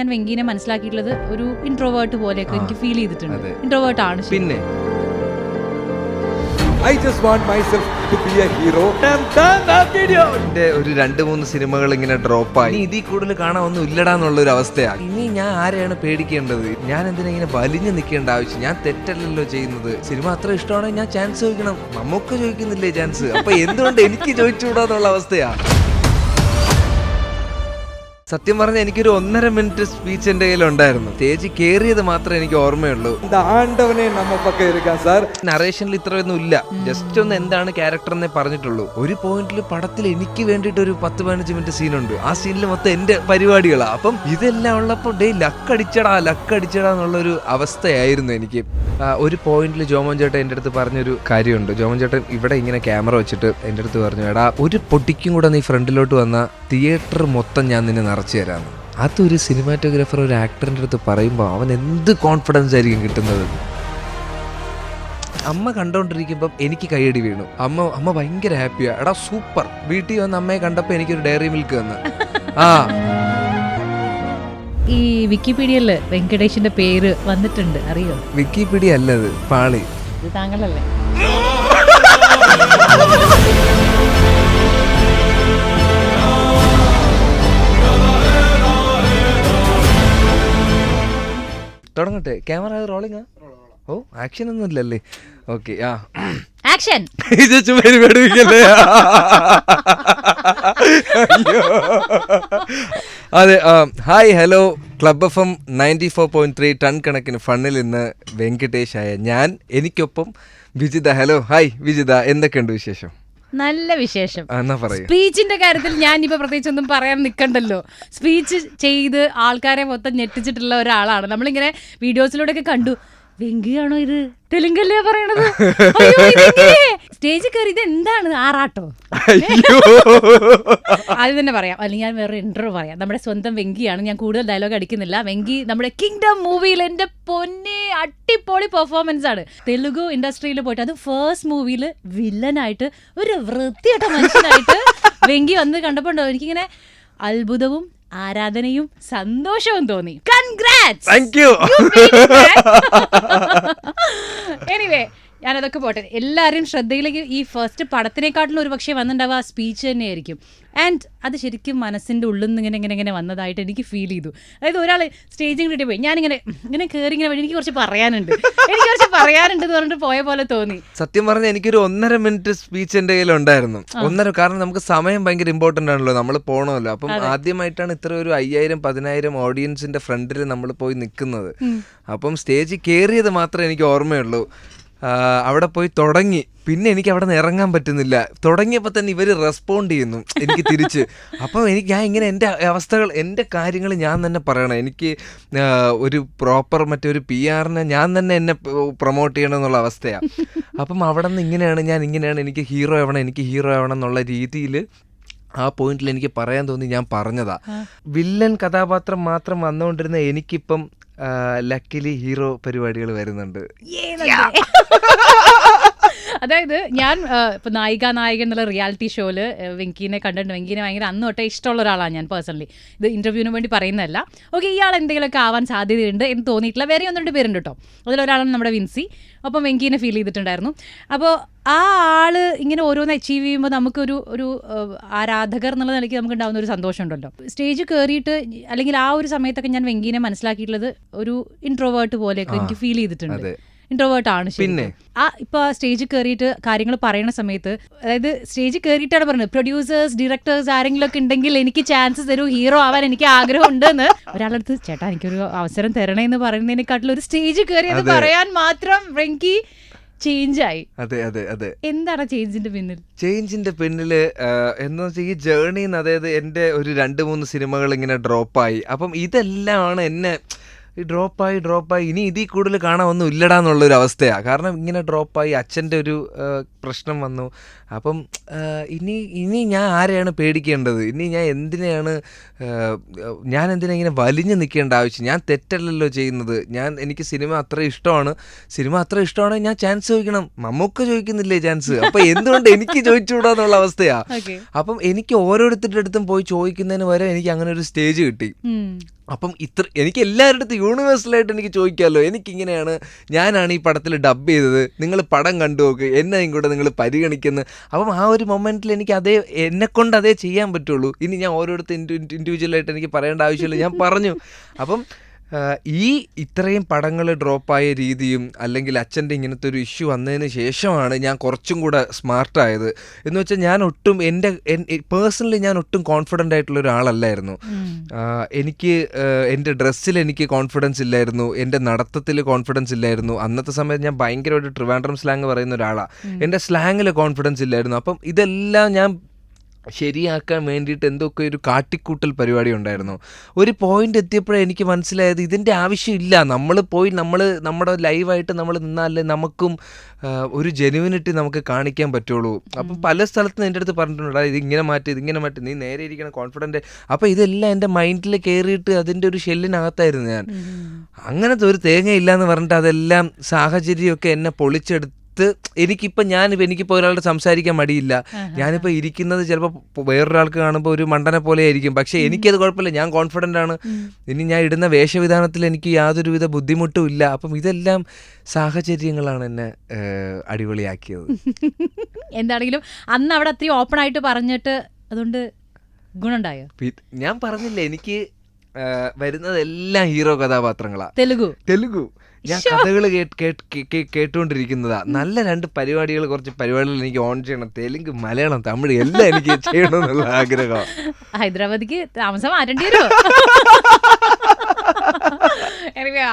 ഞാൻ വെങ്കീനെ മനസ്സിലാക്കിയിട്ടുള്ളത് ഒരു ഇൻട്രോവേർട്ട് പോലെയൊക്കെ എനിക്ക് ഫീൽ ചെയ്തിട്ടുണ്ട്. ഇൻട്രോവേർട്ട് ആണ്. പിന്നെ I just want myself to be a hero. എന്റെ ഒരു 2-3 സിനിമകൾ ഇങ്ങനെ ഡ്രോപ്പായി. ഇനി ഇതിൽ കൂടുതൽ കാണാൻ ഒന്നും ഇല്ലടാന്നുള്ളൊരു അവസ്ഥയാണ്. ഇനി ഞാൻ ആരെയാണ് പേടിക്കേണ്ടത്? ഞാൻ എന്തിനാ ഇങ്ങനെ വലിഞ്ഞു നിൽക്കേണ്ട ആവശ്യം? ഞാൻ തെറ്റല്ലല്ലോ ചെയ്യുന്നത്. സിനിമ അത്ര ഇഷ്ടമാണെങ്കിൽ ഞാൻ ചാൻസ് ചോദിക്കണം. നമുക്ക് ചോദിക്കുന്നില്ലേ ചാൻസ്? അപ്പൊ എന്തുകൊണ്ട് എനിക്ക് ചോദിച്ചുകൂടാന്നുള്ള അവസ്ഥയാ. സത്യം പറഞ്ഞാൽ എനിക്കൊരു 1.5 മിനിറ്റ് സ്പീച്ച് എന്റെ കയ്യിലുണ്ടായിരുന്നു. സ്റ്റേജ് കേറിയത് മാത്രമേ എനിക്ക് ഓർമ്മയുള്ളൂ. നറേഷനിൽ ഇത്രയൊന്നും ഇല്ല. ജസ്റ്റ് ഒന്ന് എന്താണ് ക്യാരക്ടർ എന്നേ പറഞ്ഞിട്ടുള്ളൂ. ഒരു പോയിന്റിൽ പടത്തിൽ എനിക്ക് വേണ്ടിയിട്ട് ഒരു 10-15 മിനിറ്റ് സീനുണ്ട്. ആ സീനിൽ മൊത്തം എന്റെ പരിപാടികളാ. അപ്പം ഇതെല്ലാം ഉള്ളപ്പോൾ ലക്കടിച്ചടാ എന്നുള്ളൊരു അവസ്ഥയായിരുന്നു എനിക്ക്. ഒരു പോയിന്റിൽ ജോമോൻ ചേട്ടൻ എൻ്റെ അടുത്ത് പറഞ്ഞൊരു കാര്യമുണ്ട്. ജോമോൻ ചേട്ടൻ ഇവിടെ ഇങ്ങനെ ക്യാമറ വെച്ചിട്ട് എൻ്റെ അടുത്ത് പറഞ്ഞു, എടാ ഒരു പൊട്ടിക്കും കൂടെ നീ ഫ്രണ്ടിലോട്ട് വന്നാൽ തിയേറ്റർ മൊത്തം ഞാൻ നിന്നെ നിറച്ചു തരാമെന്ന്. അതൊരു സിനിമാറ്റോഗ്രാഫർ ഒരു ആക്ടറിൻ്റെ അടുത്ത് പറയുമ്പോൾ അവൻ എന്ത് കോൺഫിഡൻസ് ആയിരിക്കും കിട്ടുന്നത്. അമ്മ കണ്ടോണ്ടിരിക്കുമ്പം എനിക്ക് കൈയടി വീണു. അമ്മ ഭയങ്കര ഹാപ്പിയാ. എടാ സൂപ്പർ. വീട്ടിൽ വന്ന് അമ്മയെ കണ്ടപ്പോൾ എനിക്കൊരു ഡയറി മിൽക്ക് തന്നു. ഈ വിക്കിപീഡിയയില് വെങ്കടേഷിന്റെ പേര് വന്നിട്ടുണ്ട്, അറിയോ? വിക്കിപീഡിയ അല്ലത്, പാളി. ഇത് താങ്കളല്ലേ? തുടങ്ങട്ടെ? Camera rolling? ഓ, ആക്ഷൻ ഒന്നും ഇല്ലല്ലേ? ഓക്കെ. ആക്ഷൻ. ഇത് ചുമരിക്കല്ലേ? അതെ. Hi, hello. Club FM 94.3 ton കണക്കിന് ഫണ്ണിൽ ഇന്ന് വെങ്കടേഷായ ഞാൻ, എനിക്കൊപ്പം വിജിത. ഹലോ, ഹായ് വിജിത, എന്തൊക്കെയുണ്ട് വിശേഷം? നല്ല വിശേഷം. പറയൂ. സ്പീച്ചിന്റെ കാര്യത്തിൽ ഞാൻ ഇപ്പൊ പ്രത്യേകിച്ച് ഒന്നും പറയാൻ നിൽക്കണ്ടല്ലോ. സ്പീച്ച് ചെയ്ത് ആൾക്കാരെ മൊത്തം ഞെട്ടിച്ചിട്ടുള്ള ഒരാളാണ്. നമ്മളിങ്ങനെ വീഡിയോസിലൂടെ ഒക്കെ കണ്ടു. വെങ്കിയാണോ ഇത്? തെലുങ്കല്ലേ പറയണത്? സ്റ്റേജിൽ കയറി ഇത് എന്താണ്, ആറാട്ടോ? അത് തന്നെ പറയാം, അല്ലെങ്കിൽ ഞാൻ വേറെ ഇന്റർവ്യൂ പറയാം. നമ്മുടെ സ്വന്തം വെങ്കിയാണ്. ഞാൻ കൂടുതൽ ഡയലോഗ് അടിക്കുന്നില്ല. വെങ്കി നമ്മുടെ കിങ്ഡം മൂവിയിൽ എന്റെ പൊന്നെ അടിപൊളി പെർഫോമൻസ് ആണ്. തെലുഗു ഇൻഡസ്ട്രിയിൽ പോയിട്ട് അത് ഫസ്റ്റ് മൂവിയിൽ വില്ലനായിട്ട് ഒരു വൃത്തിയായിട്ട മനുഷ്യനായിട്ട് വെങ്കി വന്ന് കണ്ടപ്പോണ്ടോ എനിക്കിങ്ങനെ അത്ഭുതവും ആരാധനയും സന്തോഷവും തോന്നി. കൺഗ്രാറ്റ്സ്. Thank you. എനിവേ, ഞാനതൊക്കെ പോട്ടെ. എല്ലാവരും ശ്രദ്ധയിലേക്ക് ഈ ഫസ്റ്റ് പടത്തിനെക്കാട്ടിലും ഒരു പക്ഷേ വന്നിട്ടുണ്ടാവുക ആ സ്പീച്ച് തന്നെയായിരിക്കും. ആൻഡ് അത് ശരിക്കും മനസ്സിൻ്റെ ഉള്ളിൽ നിന്ന് ഇങ്ങനെ വന്നതായിട്ട് എനിക്ക് ഫീൽ ചെയ്തു. അതായത് ഒരാൾ സ്റ്റേജിൽ കിട്ടി പോയി, ഞാനിങ്ങനെ കയറി ഇങ്ങനെ എനിക്ക് കുറച്ച് പറയാനുണ്ട് എന്ന് പറഞ്ഞിട്ട് പോയ പോലെ തോന്നി. സത്യം പറഞ്ഞാൽ എനിക്കൊരു 1.5 മിനിറ്റ് സ്പീച്ച് എൻ്റെ കയ്യിലുണ്ടായിരുന്നു. കാരണം നമുക്ക് സമയം ഭയങ്കര ഇമ്പോർട്ടൻ്റ് ആണല്ലോ, നമ്മൾ പോകണമല്ലോ. അപ്പം ആദ്യമായിട്ടാണ് ഇത്ര ഒരു 5000-10,000 ഓഡിയൻസിന്റെ ഫ്രണ്ടിൽ നമ്മൾ പോയി നിൽക്കുന്നത്. അപ്പം സ്റ്റേജിൽ കയറിയത് മാത്രമേ എനിക്ക് ഓർമ്മയുള്ളൂ. അവിടെ പോയി തുടങ്ങി, പിന്നെ എനിക്ക് അവിടെ നിന്ന് ഇറങ്ങാൻ പറ്റുന്നില്ല. തുടങ്ങിയപ്പോൾ തന്നെ ഇവർ റെസ്പോണ്ട് ചെയ്യുന്നു എനിക്ക് തിരിച്ച്. അപ്പം ഞാൻ ഇങ്ങനെ എൻ്റെ അവസ്ഥകൾ, എൻ്റെ കാര്യങ്ങൾ ഞാൻ തന്നെ പറയണം. എനിക്ക് ഒരു പ്രോപ്പർ മറ്റൊരു PR-നെ ഞാൻ തന്നെ എന്നെ പ്രൊമോട്ട് ചെയ്യണം എന്നുള്ള അവസ്ഥയാണ്. അപ്പം അവിടെ നിന്ന് ഇങ്ങനെയാണ് എനിക്ക് ഹീറോ ആവണം എന്നുള്ള രീതിയിൽ ആ പോയിന്റിൽ എനിക്ക് പറയാൻ തോന്നി. ഞാൻ പറഞ്ഞതാ. വില്ലൻ കഥാപാത്രം മാത്രം വന്നുകൊണ്ടിരുന്ന എനിക്കിപ്പം ലക്കിലി ഹീറോ പരിപാടികൾ വരുന്നുണ്ട്. അതായത് ഞാൻ ഇപ്പോൾ നായിക എന്നുള്ള റിയാലിറ്റി ഷോയിൽ വെങ്കീനെ കണ്ടിട്ടുണ്ട്. വെങ്കീനെ ഭയങ്കര അന്ന് തൊട്ടേ ഇഷ്ടമുള്ള ഒരാളാണ് ഞാൻ പേഴ്സണലി. ഇത് ഇൻ്റർവ്യൂവിന് വേണ്ടി പറയുന്നതല്ല. ഓക്കെ, ഇയാൾ എന്തെങ്കിലുമൊക്കെ ആവാൻ സാധ്യതയുണ്ട് എന്ന് തോന്നിയിട്ടില്ല. വേറെ 1-2 പേരുണ്ട് കേട്ടോ. അതിലൊരാളാണ് നമ്മുടെ വിൻസി. അപ്പം വെങ്കീനെ ഫീൽ ചെയ്തിട്ടുണ്ടായിരുന്നു. അപ്പോൾ ആ ആള് ഇങ്ങനെ ഓരോന്ന് അച്ചീവ് ചെയ്യുമ്പോൾ നമുക്കൊരു ആരാധകർ എന്നുള്ള നിലയ്ക്ക് നമുക്ക് ഉണ്ടാകുന്ന ഒരു സന്തോഷം ഉണ്ടല്ലോ. സ്റ്റേജ് കയറിയിട്ട് അല്ലെങ്കിൽ ആ ഒരു സമയത്തൊക്കെ ഞാൻ വെങ്കീനെ മനസ്സിലാക്കിയിട്ടുള്ളത് ഒരു ഇൻട്രോവേർട്ട് പോലെയൊക്കെ എനിക്ക് ഫീൽ ചെയ്തിട്ടുണ്ട്. ഇൻട്രോവേർട്ട് ആണ്. പിന്നെ ഇപ്പൊ സ്റ്റേജിൽ കയറിയിട്ട് കാര്യങ്ങൾ പറയുന്ന സമയത്ത്, അതായത് സ്റ്റേജിൽ കയറിയിട്ടാണ് പറയുന്നത്, പ്രൊഡ്യൂസേഴ്സ് ഡയറക്ടേഴ്സ് ആരെങ്കിലും ഒക്കെ ഉണ്ടെങ്കിൽ എനിക്ക് ചാൻസ് തരൂ, ഹീറോ ആവാൻ എനിക്ക് ആഗ്രഹം ഉണ്ടെന്ന് ഒരാളടുത്ത് ചേട്ടാ എനിക്കൊരു അവസരം തരണേ എന്ന് പറയുന്നതിനെക്കാട്ടിലും ഒരു സ്റ്റേജിൽ കയറിയത് പറയാൻ മാത്രം വെങ്കി ചേഞ്ചായി. അതെ. എന്താണ് ചേഞ്ചിന്റെ പിന്നിൽ എന്ന് വെച്ചാൽ ഈ ജേർണിന്ന്, അതായത് എൻ്റെ ഒരു 2-3 സിനിമകൾ ഇങ്ങനെ ഡ്രോപ്പായി. അപ്പം ഇതെല്ലാമാണ് എന്നെ ഡ്രോപ്പായി ഇനി ഇതിൽ കൂടുതൽ കാണാൻ ഒന്നും ഇല്ലടാന്നുള്ളൊരു അവസ്ഥയാണ്. കാരണം ഇങ്ങനെ ഡ്രോപ്പായി, അച്ഛൻ്റെ ഒരു പ്രശ്നം വന്നു. അപ്പം ഇനി ഞാൻ ആരെയാണ് പേടിക്കേണ്ടത്? ഇനി ഞാൻ എന്തിനാണ് ഇങ്ങനെ വലിഞ്ഞു നിൽക്കേണ്ട ആവശ്യം? ഞാൻ തെറ്റല്ലല്ലോ ചെയ്യുന്നത്. എനിക്ക് സിനിമ അത്ര ഇഷ്ടമാണ് ഞാൻ ചാൻസ് ചോദിക്കണം. നമുക്ക് ചോദിക്കുന്നില്ലേ ചാൻസ്? അപ്പം എന്തുകൊണ്ട് എനിക്ക് ചോദിച്ചുകൂടാന്നുള്ള അവസ്ഥയാണ്. അപ്പം എനിക്ക് ഓരോരുത്തരുടെ അടുത്തും പോയി ചോദിക്കുന്നതിന് വരെ എനിക്ക് അങ്ങനെ ഒരു സ്റ്റേജ് കിട്ടി. അപ്പം എനിക്ക് എല്ലാവരുടെ അടുത്തും യൂണിവേഴ്സലായിട്ട് എനിക്ക് ചോദിക്കാമല്ലോ, എനിക്കിങ്ങനെയാണ്, ഞാനാണ് ഈ പടത്തിൽ ഡബ് ചെയ്തത്, നിങ്ങൾ പടം കണ്ടു നോക്ക്, എന്നെയും കൂടെ നിങ്ങൾ പരിഗണിക്കുന്നു. അപ്പം ആ ഒരു മൊമെൻറ്റിൽ എനിക്ക് എന്നെക്കൊണ്ട് അതേ ചെയ്യാൻ പറ്റുള്ളൂ. ഇനി ഞാൻ ഓരോരുത്തർ ഇൻഡിവിജ്വലായിട്ട് എനിക്ക് പറയേണ്ട ആവശ്യമില്ല, ഞാൻ പറഞ്ഞു. അപ്പം ഇത്രയും പടങ്ങൾ ഡ്രോപ്പായ രീതിയും അല്ലെങ്കിൽ അച്ഛൻ്റെ ഇങ്ങനത്തെ ഒരു ഇഷ്യൂ വന്നതിന് ശേഷമാണ് ഞാൻ കുറച്ചും കൂടെ സ്മാർട്ടായത്. എന്ന് വെച്ചാൽ ഞാൻ ഒട്ടും പേഴ്സണലി ഞാൻ ഒട്ടും കോൺഫിഡൻ്റ് ആയിട്ടുള്ള ഒരാളല്ലായിരുന്നു. എനിക്ക് എൻ്റെ ഡ്രസ്സിൽ എനിക്ക് കോൺഫിഡൻസ് ഇല്ലായിരുന്നു, എൻ്റെ നടത്തത്തിൽ കോൺഫിഡൻസ് ഇല്ലായിരുന്നു. അന്നത്തെ സമയത്ത് ഞാൻ ഭയങ്കരമായിട്ട് ട്രിവാൻഡ്രം സ്ലാങ് പറയുന്ന ഒരാളാണ്. എൻ്റെ സ്ലാങ്ങിൽ കോൺഫിഡൻസ് ഇല്ലായിരുന്നു. അപ്പം ഇതെല്ലാം ഞാൻ ശരിയാക്കാൻ വേണ്ടിയിട്ട് എന്തൊക്കെ ഒരു കാട്ടിക്കൂട്ടൽ പരിപാടി ഉണ്ടായിരുന്നു. ഒരു പോയിന്റ് എത്തിയപ്പോഴേ എനിക്ക് മനസ്സിലായത് ഇതിൻ്റെ ആവശ്യമില്ല. നമ്മൾ പോയി നമ്മുടെ ലൈവായിട്ട് നമ്മൾ നിന്നാലേ നമുക്കും ഒരു ജെനുവിനിറ്റി നമുക്ക് കാണിക്കാൻ പറ്റുള്ളൂ. അപ്പം പല സ്ഥലത്തും എൻ്റെ അടുത്ത് പറഞ്ഞിട്ടുണ്ട്, ഇതിങ്ങനെ മാറ്റി, നീ നേരെ ഇരിക്കണം, കോൺഫിഡൻറ്റ്. അപ്പോൾ ഇതെല്ലാം എൻ്റെ മൈൻഡിൽ കയറിയിട്ട് അതിൻ്റെ ഒരു ഷെല്ലിനകത്തായിരുന്നു ഞാൻ. അങ്ങനത്തെ ഒരു തേങ്ങയില്ല എന്ന് പറഞ്ഞിട്ട് അതെല്ലാം സാഹചര്യമൊക്കെ എന്നെ പൊളിച്ചെടുത്ത് എനിക്കിപ്പോൾ ഒരാളോട് സംസാരിക്കാൻ മടിയില്ല. ഞാനിപ്പോൾ ഇരിക്കുന്നത് ചിലപ്പോൾ വേറൊരാൾക്ക് കാണുമ്പോൾ ഒരു മണ്ടനെ പോലെ ആയിരിക്കും, പക്ഷേ എനിക്കത് കുഴപ്പമില്ല, ഞാൻ കോൺഫിഡൻ്റ് ആണ്. ഇനി ഞാൻ ഇടുന്ന വേഷവിധാനത്തിൽ എനിക്ക് യാതൊരുവിധ ബുദ്ധിമുട്ടും ഇല്ല. അപ്പം ഇതെല്ലാം സാഹചര്യങ്ങളാണ് എന്നെ അടിപൊളിയാക്കിയത്. എന്താണെങ്കിലും അന്ന് അവിടെ അത്രയും ഓപ്പൺ ആയിട്ട് പറഞ്ഞിട്ട് അതുകൊണ്ട് ഗുണമുണ്ടായോ? ഞാൻ പറഞ്ഞില്ലേ, എനിക്ക് വരുന്നതെല്ലാം ഹീറോ കഥാപാത്രങ്ങളാണ്. തെലുഗു ഞാൻ കഥകൾ കേട്ടുകൊണ്ടിരിക്കുന്നതാ. നല്ല കുറച്ച് പരിപാടികൾ എനിക്ക് ഓൺ ചെയ്യണം. തെലുങ്ക്, മലയാളം, തമിഴ് എല്ലാം എനിക്ക് ചെയ്യണമെന്നുള്ള ആഗ്രഹം. ഹൈദരാബാദിക്ക് താമസം മാറ്റേണ്ടി വരുമോ?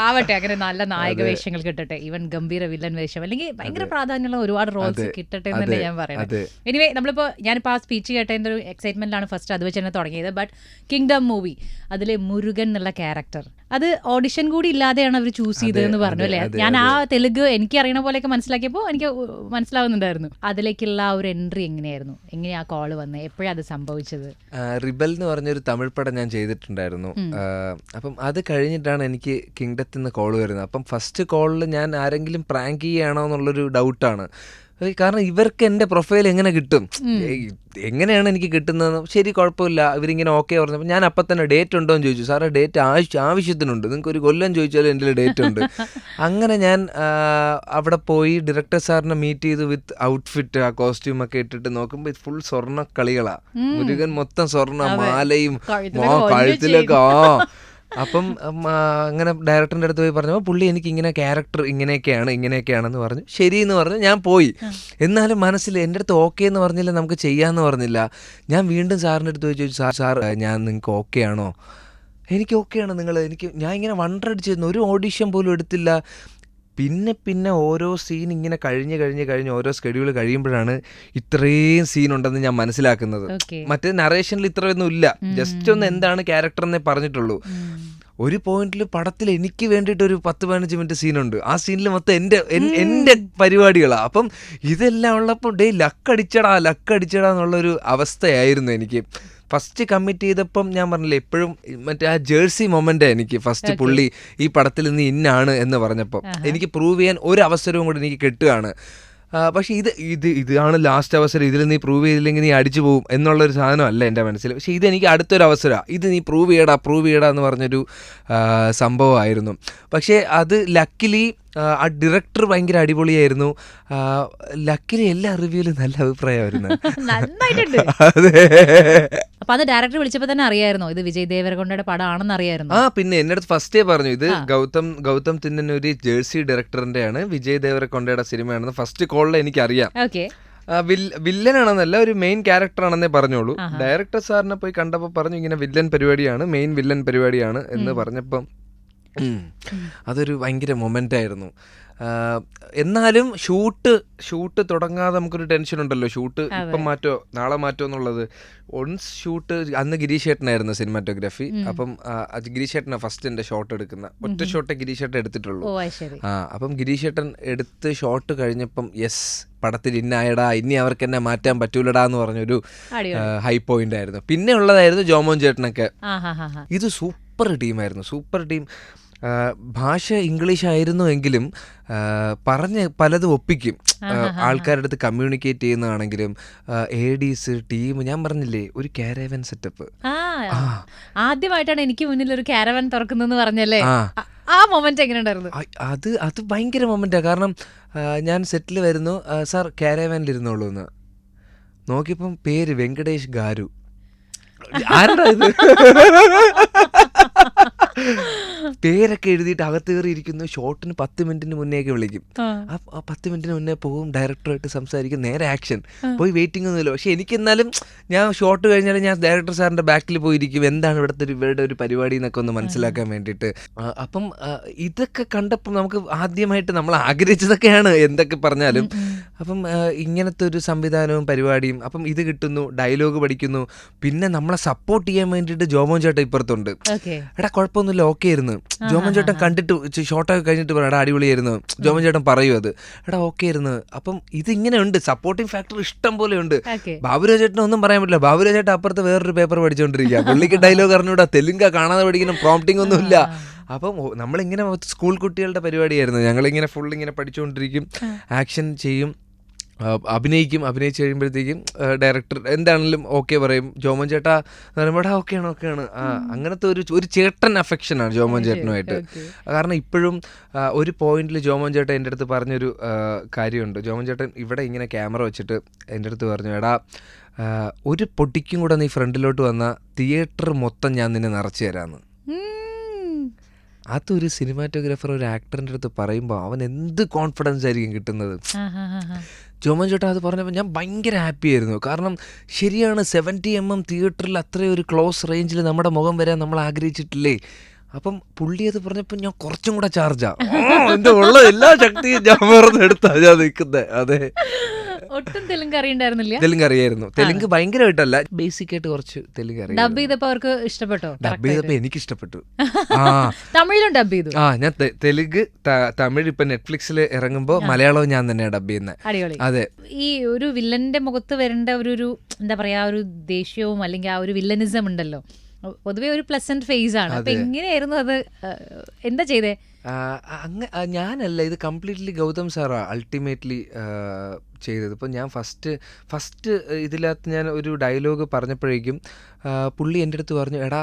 ആവട്ടെ, അങ്ങനെ നല്ല നായക വേഷങ്ങൾ കിട്ടട്ടെ, ഈവൻ ഗംഭീര വില്ലൻ വേഷം അല്ലെങ്കിൽ ഭയങ്കര പ്രാധാന്യമുള്ള ഒരുപാട് റോൾസ് കിട്ടട്ടെ എന്നല്ലേ ഞാൻ പറയുന്നത്. എനിവേ ഞാനിപ്പോൾ ആ സ്പീച്ച് കേട്ടതിൻ്റെ ഒരു എക്സൈറ്റ്മെന്റിലാണ് ഫസ്റ്റ് അത് വെച്ച് തന്നെ തുടങ്ങിയത്. ബട്ട് കിങ്ഡം മൂവി, അതിലെ മുരുകൻ എന്നുള്ള ക്യാരക്ടർ അത് ഓഡിഷൻ കൂടി ഇല്ലാതെയാണ് അവർ ചൂസ് ചെയ്തതെന്ന് പറഞ്ഞു അല്ലേ? ഞാൻ ആ തെലുങ്ക് എനിക്ക് അറിയണ പോലെയൊക്കെ മനസ്സിലാക്കിയപ്പോൾ എനിക്ക് മനസ്സിലാവുന്നുണ്ടായിരുന്നു. അതിലേക്കുള്ള ആ ഒരു എൻട്രി എങ്ങനെയാ കോള് വന്നത്, എപ്പോഴാണ് അത് സംഭവിച്ചത്? റിബൽ എന്ന് പറഞ്ഞൊരു തമിഴ് പടം ഞാൻ ചെയ്തിട്ടുണ്ടായിരുന്നു. അപ്പം അത് കഴിഞ്ഞിട്ടാണ് എനിക്ക് കിങ്ഡത്തിൽ നിന്ന് കോള് വരുന്നത്. അപ്പം ഫസ്റ്റ് കോളിൽ ഞാൻ ആരെങ്കിലും പ്രാങ്ക് ചെയ്യുകയാണോ എന്നുള്ളൊരു ഡൗട്ടാണ്. കാരണം ഇവർക്ക് എൻ്റെ പ്രൊഫൈൽ എങ്ങനെ കിട്ടും, എങ്ങനെയാണ് എനിക്ക് കിട്ടുന്നത്? ശരി, കുഴപ്പമില്ല, ഇവരിങ്ങനെ ഓക്കെ പറഞ്ഞപ്പോൾ ഞാൻ അപ്പം തന്നെ ഡേറ്റ് ഉണ്ടോ എന്ന് ചോദിച്ചു. സാറേ ഡേറ്റ് ആവശ്യത്തിനുണ്ട്, നിങ്ങൾക്ക് ഒരു കൊല്ലം ചോദിച്ചാലും എൻ്റെ ഡേറ്റ് ഉണ്ട്. അങ്ങനെ ഞാൻ അവിടെ പോയി ഡയറക്ടർ സാറിനെ മീറ്റ് ചെയ്ത് വിത്ത് ഔട്ട്ഫിറ്റ്, ആ കോസ്റ്റ്യൂമൊക്കെ ഇട്ടിട്ട് നോക്കുമ്പോൾ ഇത് ഫുൾ സ്വർണ്ണ കളികളാണ്. മുരുകൻ മൊത്തം സ്വർണ്ണ, മാലയും കഴുത്തിലൊക്കെ. അപ്പം അങ്ങനെ ഡയറക്ടറിൻ്റെ അടുത്ത് പോയി പറഞ്ഞപ്പോൾ പുള്ളി എനിക്ക് ഇങ്ങനെ ക്യാരക്ടർ ഇങ്ങനെയൊക്കെയാണെന്ന് പറഞ്ഞു. ശരിയെന്ന് പറഞ്ഞ് ഞാൻ പോയി. എന്നാലും മനസ്സിൽ എൻ്റെ അടുത്ത് ഓക്കെ എന്ന് പറഞ്ഞില്ല, നമുക്ക് ചെയ്യാമെന്ന് പറഞ്ഞില്ല. ഞാൻ വീണ്ടും സാറിൻ്റെ അടുത്ത് പോയി ചോദിച്ചു, സാർ ഞാൻ നിങ്ങൾക്ക് ഓക്കെ ആണോ? എനിക്ക് ഓക്കെയാണ് ഞാൻ ഇങ്ങനെ വണ്ടടിച്ചിരുന്നു, ഒരു ഓഡിഷൻ പോലും എടുത്തില്ല. പിന്നെ ഓരോ സീൻ ഇങ്ങനെ കഴിഞ്ഞ് ഓരോ സ്കെഡ്യൂൾ കഴിയുമ്പോഴാണ് ഇത്രയും സീൻ ഉണ്ടെന്ന് ഞാൻ മനസ്സിലാക്കുന്നത്. മറ്റേ നറേഷനിൽ ഇത്രയൊന്നും ഇല്ല, ജസ്റ്റ് ഒന്ന് എന്താണ് ക്യാരക്ടർ എന്നേ പറഞ്ഞിട്ടുള്ളൂ. ഒരു പോയിന്റിൽ പടത്തിൽ എനിക്ക് വേണ്ടിയിട്ട് ഒരു 10-15 മിനിറ്റ് സീനുണ്ട്. ആ സീനിൽ മൊത്തം എൻ്റെ പരിപാടികളാണ്. അപ്പം ഇതെല്ലാം ഉള്ളപ്പോൾ ലക്കടിച്ചടാ എന്നുള്ളൊരു അവസ്ഥയായിരുന്നു എനിക്ക്. ഫസ്റ്റ് കമ്മിറ്റ് ചെയ്തപ്പം ഞാൻ പറഞ്ഞില്ലേ, എപ്പോഴും മറ്റേ ആ ജേഴ്സി മൊമെൻ്റ് എനിക്ക് ഫസ്റ്റ് പുള്ളി ഈ പടത്തിൽ നിന്ന് ഇന്നാണ് എന്ന് പറഞ്ഞപ്പോൾ എനിക്ക് പ്രൂവ് ചെയ്യാൻ ഒരു അവസരവും കൂടി എനിക്ക് കിട്ടുകയാണ്. പക്ഷേ ഇതാണ് ലാസ്റ്റ് അവസരം, ഇതിൽ നീ പ്രൂവ് ചെയ്തില്ലെങ്കിൽ നീ അടിച്ചു പോകും എന്നുള്ളൊരു സാധനമല്ല എൻ്റെ മനസ്സിൽ. പക്ഷേ ഇതെനിക്ക് അടുത്തൊരു അവസരമാണ്, ഇത് നീ പ്രൂവ് ചെയ്യടാ എന്ന് പറഞ്ഞൊരു സംഭവമായിരുന്നു. പക്ഷേ അത് ലക്കിലി ആ ഡയറക്ടർ ഭയങ്കര അടിപൊളിയായിരുന്നു. ലക്കിലി എല്ലാ റിവ്യൂലും നല്ല അഭിപ്രായമായിരുന്നു. അപ്പൊ അത് ഡയറക്ടർ വിളിച്ചപ്പോൾ തന്നെ അറിയായിരുന്നോ ഇത് വിജയ് ദേവരകൊണ്ടയുടെ പടമാണെന്ന് അറിയായിരുന്നു? പിന്നെ എന്റെ അടുത്ത് ഫസ്റ്റേ പറഞ്ഞു, ഇത് ഗൗതം തിന്നന്നൂരി ജേഴ്സി ഡയറക്ടറിന്റെ ആണ്, വിജയ് ദേവരകൊണ്ടയുടെ സിനിമയാണെന്ന് ഫസ്റ്റ് കോളിൽ എനിക്കറിയാം. വില്ലനാണെന്നല്ല, ഒരു മെയിൻ ക്യാരക്ടർ ആണെന്നേ പറഞ്ഞോളൂ. ഡയറക്ടർ സാറിനെ പോയി കണ്ടപ്പോൾ പറഞ്ഞു ഇങ്ങനെ മെയിൻ വില്ലൻ പരിപാടിയാണ് എന്ന് പറഞ്ഞപ്പം അതൊരു ഭയങ്കര മൊമെന്റ് ആയിരുന്നു. എന്നാലും ഷൂട്ട് തുടങ്ങാതെ നമുക്കൊരു ടെൻഷൻ ഉണ്ടല്ലോ, ഷൂട്ട് ഇപ്പം മാറ്റോ നാളെ മാറ്റോ എന്നുള്ളത്. ഒൺസ് ഷൂട്ട് അന്ന് ഗിരീഷ് ഏട്ടനായിരുന്നു സിനിമാറ്റോഗ്രാഫി. അപ്പം ഗിരീഷ് ഏട്ടനാണ് ഫസ്റ്റ് എൻ്റെ ഷോട്ട് എടുക്കുന്ന, ഒറ്റ ഷോട്ടേ ഗിരീഷ് ഏട്ടൻ എടുത്തിട്ടുള്ളൂ. അപ്പം ഗിരീഷ് ഏട്ടൻ എടുത്ത് ഷോട്ട് കഴിഞ്ഞപ്പം യെസ് പടത്തിൽ ഇന്നായടാ, ഇനി അവർക്ക് എന്നെ മാറ്റാൻ പറ്റൂലടാ എന്ന് പറഞ്ഞൊരു ഹൈ പോയിന്റ് ആയിരുന്നു. പിന്നെ ഉള്ളതായിരുന്നു ജോമോൻ ചേട്ടനൊക്കെ. ഇത് സൂപ്പർ ടീമായിരുന്നു. ഭാഷ ഇംഗ്ലീഷ് ആയിരുന്നു എങ്കിലും പറഞ്ഞ് പലതും ഒപ്പിക്കും. ആൾക്കാരുടെ അടുത്ത് കമ്മ്യൂണിക്കേറ്റ് ചെയ്യുന്നതാണെങ്കിലും ADs ടീം, ഞാൻ പറഞ്ഞില്ലേ ഒരു കാരവൻ സെറ്റപ്പ്. ആദ്യമായിട്ടാണ് എനിക്ക് മുന്നിൽ ഒരു കാരവൻ തുറക്കുന്നെന്ന് പറഞ്ഞല്ലേ, ആ മൊമെന്റ് എങ്ങനെ ഉണ്ടായിരുന്നു? അത് ഭയങ്കര മൊമെന്റാ. കാരണം ഞാൻ സെറ്റിൽ വരുന്നു, സാർ കാരവാനിൽ ഇരുന്നോളൂ എന്ന് നോക്കിയപ്പം പേര് വെങ്കടേഷ് ഗാരു. ആരുടെ ഇത് പേരൊക്കെ എഴുതിയിട്ട് അകത്ത് കയറി ഇരിക്കുന്നു. ഷോട്ടിന് 10 മിനിറ്റിന് മുന്നേയൊക്കെ വിളിക്കും. ആ 10 മിനിറ്റിന് മുന്നേ പോകും, ഡയറക്ടറായിട്ട് സംസാരിക്കും, നേരെ ആക്ഷൻ. പോയി വെയിറ്റിംഗ് ഒന്നുമില്ല. പക്ഷെ എനിക്കെന്നാലും ഞാൻ ഷോട്ട് കഴിഞ്ഞാൽ ഞാൻ ഡയറക്ടർ സാറിൻ്റെ ബാക്കിൽ പോയിരിക്കും, എന്താണ് ഇവരുടെ ഒരു പരിപാടി എന്നൊക്കെ ഒന്ന് മനസ്സിലാക്കാൻ വേണ്ടിയിട്ട്. അപ്പം ഇതൊക്കെ കണ്ടപ്പോൾ നമുക്ക് ആദ്യമായിട്ട് നമ്മൾ ആഗ്രഹിച്ചതൊക്കെയാണ് എന്തൊക്കെ പറഞ്ഞാലും. അപ്പം ഇങ്ങനത്തെ ഒരു സംവിധാനവും പരിപാടിയും, അപ്പം ഇത് കിട്ടുന്നു, ഡയലോഗ് പഠിക്കുന്നു, പിന്നെ നമ്മളെ സപ്പോർട്ട് ചെയ്യാൻ വേണ്ടിയിട്ട് ജോമോൻ ചേട്ടൻ ഇപ്പുറത്തുണ്ട്. എടാ കുഴപ്പമൊന്നുമില്ല, ഓക്കെ ആയിരുന്നു. ജോമോൻ ചേട്ടൻ കണ്ടിട്ട് ഷോട്ടൊക്കെ കഴിഞ്ഞിട്ട് പറയാം, എടാ അടിപൊളിയായിരുന്നു. ജോമോൻ ചേട്ടൻ പറയൂ അത്, എടാ ഓക്കെ ആയിരുന്നു. അപ്പം ഇതിങ്ങനെ ഉണ്ട്, സപ്പോർട്ടിങ് ഫാക്ടർ ഇഷ്ടം പോലെ ഉണ്ട്. ബാബുരാജ് ചേട്ടൻ ഒന്നും പറയാൻ പറ്റില്ല. ബാബുരാജ് ചേട്ടൻ അപ്പുറത്ത് വേറൊരു പേപ്പർ പഠിച്ചുകൊണ്ടിരിക്കുക. പുള്ളിക്ക് ഡയലോഗ് അറിഞ്ഞൂടാ, തെലുങ്ക കാണാതെ പഠിക്കണം, പ്രോംപ്റ്റിംഗ് ഒന്നുമില്ല. അപ്പം നമ്മളിങ്ങനെ സ്കൂൾ കുട്ടികളുടെ പരിപാടിയായിരുന്നു. ഞങ്ങളിങ്ങനെ ഫുൾ ഇങ്ങനെ പഠിച്ചുകൊണ്ടിരിക്കും, ആക്ഷൻ ചെയ്യും, അഭിനയിച്ച് കഴിയുമ്പോഴത്തേക്കും ഡയറക്ടർ എന്താണെങ്കിലും ഓക്കെ പറയും. ജോമോൻ ചേട്ടാ എന്ന് പറയുമ്പോൾ ഓക്കെയാണ്. അങ്ങനത്തെ ഒരു ചേട്ടൻ അഫെക്ഷനാണ് ജോമോൻ ചേട്ടനുമായിട്ട്. കാരണം ഇപ്പോഴും ഒരു പോയിന്റിൽ ജോമോൻ ചേട്ടൻ എൻ്റെ അടുത്ത് പറഞ്ഞൊരു കാര്യമുണ്ട്. ജോമോൻ ചേട്ടൻ ഇവിടെ ഇങ്ങനെ ക്യാമറ വെച്ചിട്ട് എൻ്റെ അടുത്ത് പറഞ്ഞു, എടാ ഒരു പൊട്ടിക്കും കൂടെ നീ ഫ്രണ്ടിലോട്ട് വന്നാൽ തിയേറ്റർ മൊത്തം ഞാൻ നിന്നെ നിറച്ചു തരാമെന്ന്. അതൊരു സിനിമാറ്റോഗ്രാഫർ ഒരു ആക്ടറിൻ്റെ അടുത്ത് പറയുമ്പോൾ അവൻ എന്ത് കോൺഫിഡൻസ് ആയിരിക്കും കിട്ടുന്നത്. ജോമോൻ ചേട്ടാ അത് പറഞ്ഞപ്പോൾ ഞാൻ ഭയങ്കര ഹാപ്പി ആയിരുന്നു. കാരണം ശരിയാണ്, 70mm തിയേറ്ററിൽ അത്രയും ഒരു ക്ലോസ് റേഞ്ചിൽ നമ്മുടെ മുഖം വരാൻ നമ്മൾ ആഗ്രഹിച്ചിട്ടില്ലേ. അപ്പം പുള്ളി അത് പറഞ്ഞപ്പോൾ ഞാൻ കുറച്ചും കൂടെ ചാർജാ. എൻ്റെ ഉള്ള എല്ലാ ശക്തിയും ഞാൻ പറഞ്ഞെടുത്താ ഞാൻ നിൽക്കുന്നത്. അതെ, ഒട്ടും തെലുങ്ക് അറിയണ്ടായിരുന്നില്ല? തെലുങ്ക് അറിയായിരുന്നു. തെലുങ്ക് ഭയങ്കരമായിട്ടല്ല, ബേസിക് ആയിട്ട് കുറച്ച് തെലുങ്ക് അറിയാം. ഡബ് ചെയ്തപ്പോ അവർക്ക് ഇഷ്ടപ്പെട്ടോ? ഡബ് ചെയ്തപ്പോ എനിക്ക് ഇഷ്ടപ്പെട്ടു. തമിഴിലും ഡബ് ചെയ്തു? ഞാൻ തെലുങ്ക്, തമിഴ് ഇപ്പൊ നെറ്റ്ഫ്ലിക്സിൽ ഇറങ്ങുമ്പോ മലയാളവും ഞാൻ തന്നെയാണ് ഡബ് ചെയ്യുന്നത്. അടിപൊളി. അതെ, ഈ ഒരു വില്ലന്റെ മുഖത്ത് വരേണ്ട ഒരു എന്താ പറയാ, ഒരു ദേഷ്യവും അല്ലെങ്കിൽ ആ ഒരു വില്ലനിസം ഉണ്ടല്ലോ, പൊതുവെ ഒരു പ്ലസന്റ് ഫേസ് ആണ്. അപ്പൊ എങ്ങനെയായിരുന്നു അത്, എന്താ ചെയ്തേ? ഞാനല്ല, ഇത് കംപ്ലീറ്റ്ലി ഗൗതം സാറാ അൾട്ടിമേറ്റ്ലി ചെയ്തത്. ഇപ്പം ഞാൻ ഫസ്റ്റ് ഇതിനകത്ത് ഞാൻ ഒരു ഡയലോഗ് പറഞ്ഞപ്പോഴേക്കും പുള്ളി എൻ്റെ അടുത്ത് പറഞ്ഞു, എടാ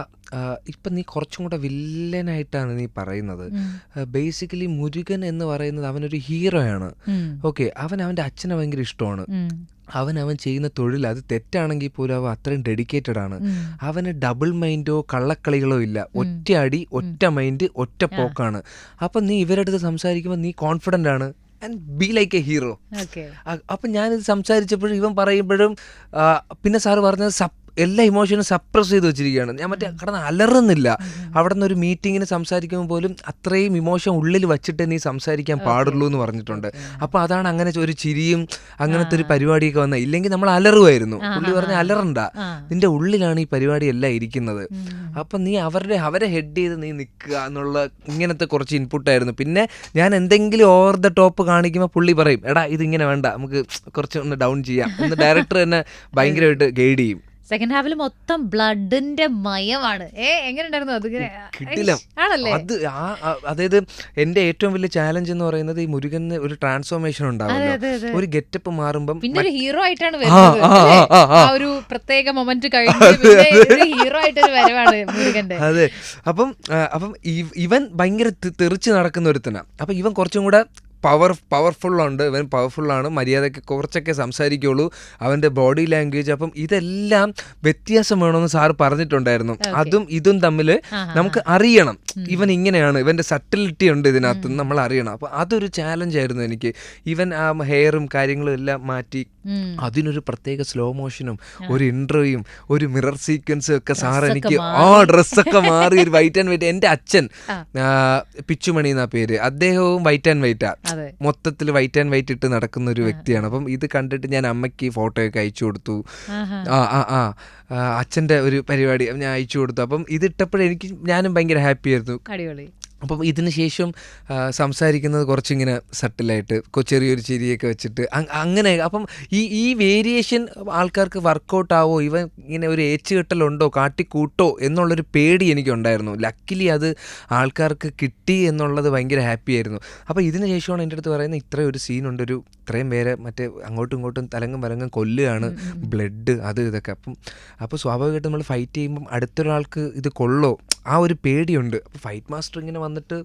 ഇപ്പം നീ കുറച്ചും കൂടെ വില്ലനായിട്ടാണ് നീ പറയുന്നത്. ബേസിക്കലി മുരുകൻ എന്ന് പറയുന്നത് അവനൊരു ഹീറോയാണ്. ഓക്കെ, അവൻ്റെ അച്ഛനെ ഭയങ്കര ഇഷ്ടമാണ്. അവൻ ചെയ്യുന്ന തൊഴിൽ അത് തെറ്റാണെങ്കിൽ പോലും അവൻ അത്രയും ഡെഡിക്കേറ്റഡ് ആണ്. അവന് ഡബിൾ മൈൻഡോ കള്ളക്കളികളോ ഇല്ല. ഒറ്റ അടി, ഒറ്റ മൈൻഡ്, ഒറ്റ പോക്കാണ്. അപ്പം നീ ഇവരുടെ അടുത്ത് സംസാരിക്കുമ്പോൾ നീ കോൺഫിഡൻ്റ് ആണ് and be like A hero. അപ്പം ഞാനിത് സംസാരിച്ചപ്പോഴും ഇവൻ പറയുമ്പോഴും പിന്നെ സാറ് പറഞ്ഞത് എല്ലാ ഇമോഷനും സപ്രസ് ചെയ്ത് വെച്ചിരിക്കുകയാണ്. ഞാൻ കിടന്ന് അലറുന്നില്ല. അവിടെ നിന്ന് ഒരു മീറ്റിങ്ങിന് സംസാരിക്കുമ്പോൾ പോലും അത്രയും ഇമോഷൻ ഉള്ളിൽ വച്ചിട്ട് നീ സംസാരിക്കാൻ പാടുള്ളൂ എന്ന് പറഞ്ഞിട്ടുണ്ട്. അപ്പോൾ അതാണ് അങ്ങനെ ഒരു ചിരിയും അങ്ങനത്തെ ഒരു പരിപാടിയൊക്കെ വന്നത്. ഇല്ലെങ്കിൽ നമ്മൾ അലറുമായിരുന്നു. പുള്ളി പറഞ്ഞ അലറണ്ട, നിന്റെ ഉള്ളിലാണ് ഈ പരിപാടി എല്ലാം ഇരിക്കുന്നത്. അപ്പം നീ അവരെ ഹെഡ് ചെയ്ത് നീ നിൽക്കുക എന്നുള്ള ഇങ്ങനത്തെ കുറച്ച് ഇൻപുട്ടായിരുന്നു. പിന്നെ ഞാൻ എന്തെങ്കിലും ഓവർ ദ ടോപ്പ് കാണിക്കുമ്പോൾ പുള്ളി പറയും, എടാ ഇതിങ്ങനെ വേണ്ട, നമുക്ക് കുറച്ചൊന്ന് ഡൗൺ ചെയ്യാം എന്ന് ഡയറക്ടർ തന്നെ ഭയങ്കരമായിട്ട് ഗൈഡ് ചെയ്യും. സെക്കൻഡ് ഹാഫിൽ മൊത്തം ബ്ലഡിന്റെ മയമാണ്. എങ്ങനെ ഉണ്ടായിരുന്നു അത്? അതായത് എന്റെ ഏറ്റവും വലിയ ചാലഞ്ച് എന്ന് പറയുന്നത് ഈ മുരുകന് ഒരു ട്രാൻസ്ഫോർമേഷൻ ഉണ്ടാവുമല്ലോ, ഒരു ഗെറ്റപ്പ് മാറുമ്പം പിന്നെ ഒരു ഹീറോ ആയിട്ടാണ് വരുന്നത്. ആ ഒരു പ്രത്യേക മൊമെന്റ് കഴിഞ്ഞ് ഹീറോ ആയിട്ടൊരു വരവാണ് മുരുകന്റെ. അതെ, അപ്പം ഇവൻ ഭയങ്കര തെറിച്ച് നടക്കുന്ന ഒരുത്തനാ. അപ്പൊ ഇവൻ കുറച്ചും കൂടെ പവർഫുള്ളുണ്ട്. ഇവൻ പവർഫുള്ളാണ്, മര്യാദയ്ക്ക് കുറച്ചൊക്കെ സംസാരിക്കുള്ളൂ, അവൻ്റെ ബോഡി ലാംഗ്വേജ്. അപ്പം ഇതെല്ലാം വ്യത്യാസം വേണമെന്ന് സാറ് പറഞ്ഞിട്ടുണ്ടായിരുന്നു. അതും ഇതും തമ്മിൽ നമുക്ക് അറിയണം. ഇവൻ ഇങ്ങനെയാണ്, ഇവൻ്റെ സട്ടിലിറ്റി ഉണ്ട് ഇതിനകത്ത് നമ്മൾ അറിയണം. അപ്പം അതൊരു ചാലഞ്ചായിരുന്നു എനിക്ക്. ഇവൻ ആ ഹെയറും കാര്യങ്ങളും എല്ലാം മാറ്റി അതിനൊരു പ്രത്യേക സ്ലോ മോഷനും ഒരു ഇൻട്രോയും ഒരു മിറർ സീക്വൻസും ഒക്കെ സാർ എനിക്ക് ഡ്രസ്സൊക്കെ മാറി ഒരു വൈറ്റ് ആൻഡ് വൈറ്റ്. എൻ്റെ അച്ഛൻ പിച്ചുമണി എന്നാ പേര്, അദ്ദേഹവും വൈറ്റ് ആൻഡ് വൈറ്റാ, മൊത്തത്തിൽ വൈറ്റ് ആൻഡ് വൈറ്റ് ഇട്ട് നടക്കുന്ന ഒരു വ്യക്തിയാണ്. അപ്പം ഇത് കണ്ടിട്ട് ഞാൻ അമ്മയ്ക്ക് ഫോട്ടോയൊക്കെ അയച്ചു കൊടുത്തു. അച്ഛൻ്റെ ഒരു പരിപാടി ഞാൻ അയച്ചു കൊടുത്തു. അപ്പം ഇതിട്ടപ്പോഴെനിക്ക് ഞാനും ഭയങ്കര ഹാപ്പി ആയിരുന്നു. അപ്പം ഇതിന് ശേഷം സംസാരിക്കുന്നത് കുറച്ചിങ്ങനെ സട്ടിലായിട്ട് ചെറിയൊരു ചിരിയൊക്കെ വെച്ചിട്ട് അങ്ങനെ. അപ്പം ഈ വേരിയേഷൻ ആൾക്കാർക്ക് വർക്കൗട്ട് ആവോ, ഇവൻ ഇങ്ങനെ ഒരു ഏച്ചുകെട്ടലുണ്ടോ കാട്ടിക്കൂട്ടോ എന്നുള്ളൊരു പേടി എനിക്കുണ്ടായിരുന്നു. ലക്കിലി അത് ആൾക്കാർക്ക് കിട്ടി എന്നുള്ളത് ഭയങ്കര ഹാപ്പി ആയിരുന്നു. അപ്പോൾ ഇതിന് ശേഷമാണ് എൻ്റെ അടുത്ത് പറയുന്നത് ഇത്രയും ഒരു സീനുണ്ട്, ഇത്രയും പേരെ മറ്റേ അങ്ങോട്ടും ഇങ്ങോട്ടും തലങ്ങും വലങ്ങും കൊല്ലുകയാണ്, ബ്ലഡ് അത് ഇതൊക്കെ. അപ്പോൾ സ്വാഭാവികമായിട്ടും നമ്മൾ ഫൈറ്റ് ചെയ്യുമ്പം അടുത്തൊരാൾക്ക് ഇത് കൊള്ളോ ആ ഒരു പേടിയുണ്ട്. അപ്പോൾ ഫൈറ്റ് മാസ്റ്റർ ഇങ്ങനെ വന്നിട്ട്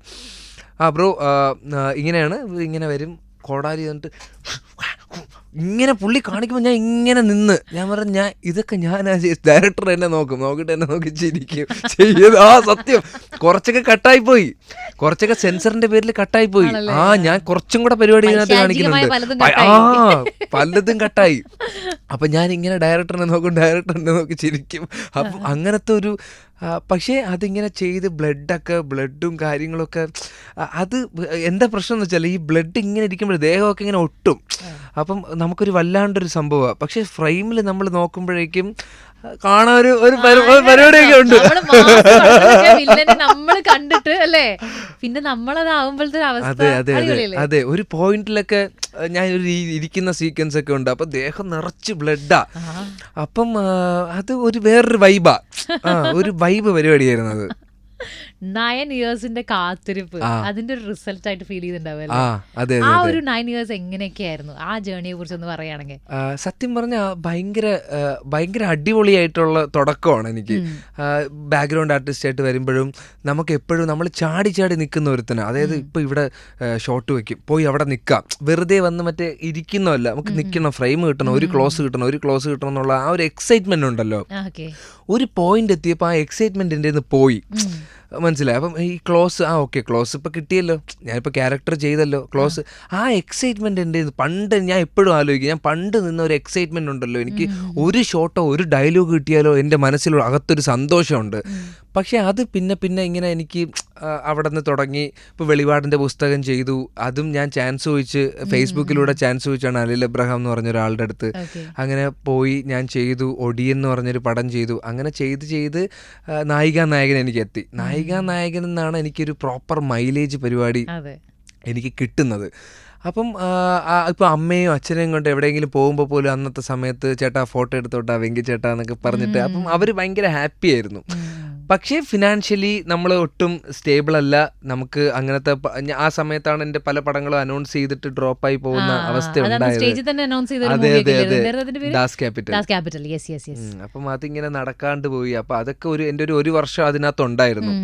ബ്രോ ഇങ്ങനെയാണ്, ഇങ്ങനെ വരും കോടാലി വന്നിട്ട് ഇങ്ങനെ പുള്ളി കാണിക്കുമ്പോൾ ഞാൻ ഇങ്ങനെ നിന്ന് ഞാൻ പറഞ്ഞു ഇതൊക്കെ ഞാൻ ഡയറക്ടർ എന്നെ നോക്കിയിട്ട് എന്നെ നോക്കി ചിരിക്കും ചെയ്യത്. സത്യം കുറച്ചൊക്കെ കട്ടായിപ്പോയി, കുറച്ചൊക്കെ സെൻസറിന്റെ പേരിൽ കട്ടായിപ്പോയി. ഞാൻ കുറച്ചും കൂടെ പരിപാടി ഇതിനകത്ത് കാണിക്കുന്നുണ്ട്. പലതും കട്ടായി. അപ്പം ഞാൻ ഇങ്ങനെ ഡയറക്ടറിനെ നോക്കി ചിരിക്കും. അപ്പം അങ്ങനത്തെ ഒരു പക്ഷേ അതിങ്ങനെ ചെയ്ത് ബ്ലഡും കാര്യങ്ങളൊക്കെ അത് എന്താ പ്രശ്നം എന്ന് വെച്ചാൽ ഈ ബ്ലഡ് ഇങ്ങനെ ഇരിക്കുമ്പോൾ ദേഹമൊക്കെ ഇങ്ങനെ ഒട്ടും. അപ്പം നമുക്കൊരു വല്ലാണ്ടൊരു സംഭവമാണ്. പക്ഷേ ഫ്രെയിമിൽ നമ്മൾ നോക്കുമ്പോഴേക്കും കാണാൻ ഒരു പരിപാടിയൊക്കെ ഉണ്ട്. നമ്മള് കണ്ടിട്ട് അല്ലേ, പിന്നെ നമ്മളതാവുമ്പോഴത്തെ അതെ ഒരു പോയിന്റിലൊക്കെ ഞാൻ ഇരിക്കുന്ന സീക്വൻസ് ഒക്കെ ഉണ്ട്. അപ്പൊ ദേഹം നിറച്ച് ബ്ലഡാ. അപ്പം അത് ഒരു വേറൊരു വൈബാ, ഒരു വൈബ് പരിപാടിയായിരുന്നു അത്. 9 yearsന്റെ കാത്തിരിപ്പ് അതിന്റെ ഒരു റിസൾട്ട് ആയിട്ട് ഫീൽ ചെയ്തിട്ടുണ്ടാവുമല്ലോ. ആ ഒരു 9 years എങ്ങനെയൊക്കെയായിരുന്നു, ആ ജേർണിയെ കുറിച്ച് ഒന്ന് പറയുകയാണെങ്കിൽ? സത്യം പറഞ്ഞാൽ ഭയങ്കര അടിപൊളിയായിട്ടുള്ള തുടക്കമാണ് എനിക്ക്. ബാക്ക്ഗ്രൗണ്ട് ആർട്ടിസ്റ്റ് ആയിട്ട് വരുമ്പോഴും നമുക്ക് എപ്പോഴും നമ്മൾ ചാടി നിൽക്കുന്ന ഒരുത്തന, അതായത് ഇപ്പൊ ഇവിടെ ഷോട്ട് വെക്കും, പോയി അവിടെ നിൽക്കാം, വെറുതെ വന്ന് മറ്റേ ഇരിക്കുന്നല്ല, നമുക്ക് നിൽക്കണം, ഫ്രെയിം കിട്ടണം, ഒരു ക്ലോസ് കിട്ടണം എന്നുള്ള ആ ഒരു എക്സൈറ്റ്മെന്റ് ഉണ്ടല്ലോ. ഒരു പോയിന്റ് എത്തിയപ്പോൾ ആ എക്സൈറ്റ്മെന്റ് എൻ്റെ നിന്ന് പോയി, മനസ്സിലായി. അപ്പം ഈ ക്ലോസ് ഓക്കെ ക്ലോസ് ഇപ്പം കിട്ടിയല്ലോ, ഞാനിപ്പോൾ ക്യാരക്ടർ ചെയ്തല്ലോ, ക്ലോസ് ആ എക്സൈറ്റ്മെൻറ്റ് എൻ്റെ പണ്ട് ഞാൻ എപ്പോഴും ആലോചിക്കും, ഞാൻ പണ്ട് നിന്ന ഒരു എക്സൈറ്റ്മെൻറ്റ് ഉണ്ടല്ലോ, എനിക്ക് ഒരു ഷോട്ടോ ഒരു ഡയലോഗ് കിട്ടിയാലോ എൻ്റെ മനസ്സിൽ അകത്തൊരു സന്തോഷമുണ്ട്. പക്ഷേ അത് പിന്നെ ഇങ്ങനെ എനിക്ക് അവിടെ നിന്ന് തുടങ്ങി. ഇപ്പോൾ വെളിപാടിൻ്റെ പുസ്തകം ചെയ്തു, അതും ഞാൻ ചാൻസ് ചോദിച്ച് ഫേസ്ബുക്കിലൂടെ ചാൻസ് ചോദിച്ചാണ് അനിൽ എബ്രഹാം എന്ന് പറഞ്ഞ ഒരാളുടെ അടുത്ത്. അങ്ങനെ പോയി ഞാൻ ചെയ്തു, ഒടിയൻ എന്ന് പറഞ്ഞൊരു പടം ചെയ്തു. അങ്ങനെ ചെയ്ത് നായികാനായകൻ എനിക്ക് എത്തി. നായികാനായകൻ എന്നാണ് എനിക്കൊരു പ്രോപ്പർ മൈലേജ് പരിപാടി എനിക്ക് കിട്ടുന്നത്. അപ്പം ഇപ്പോൾ അമ്മയും അച്ഛനെയും കൊണ്ട് എവിടെയെങ്കിലും പോകുമ്പോൾ പോലും അന്നത്തെ സമയത്ത് ചേട്ടാ ഫോട്ടോ എടുത്തോട്ടാ വെങ്കി ചേട്ടാ എന്നൊക്കെ പറഞ്ഞിട്ട് അപ്പം അവർ ഭയങ്കര ഹാപ്പി ആയിരുന്നു. പക്ഷേ ഫിനാൻഷ്യലി നമ്മൾ ഒട്ടും സ്റ്റേബിൾ അല്ല. നമുക്ക് അങ്ങനത്തെ ആ സമയത്താണ് എൻ്റെ പല പടങ്ങളും അനൗൺസ് ചെയ്തിട്ട് ഡ്രോപ്പായി പോകുന്ന അവസ്ഥ ഉണ്ടായത്. അതെ ദാസ് ക്യാപിറ്റൽ. അപ്പം അതിങ്ങനെ നടക്കാണ്ട് പോയി. അപ്പം അതൊക്കെ എൻ്റെ ഒരു വർഷം അതിനകത്ത് ഉണ്ടായിരുന്നു.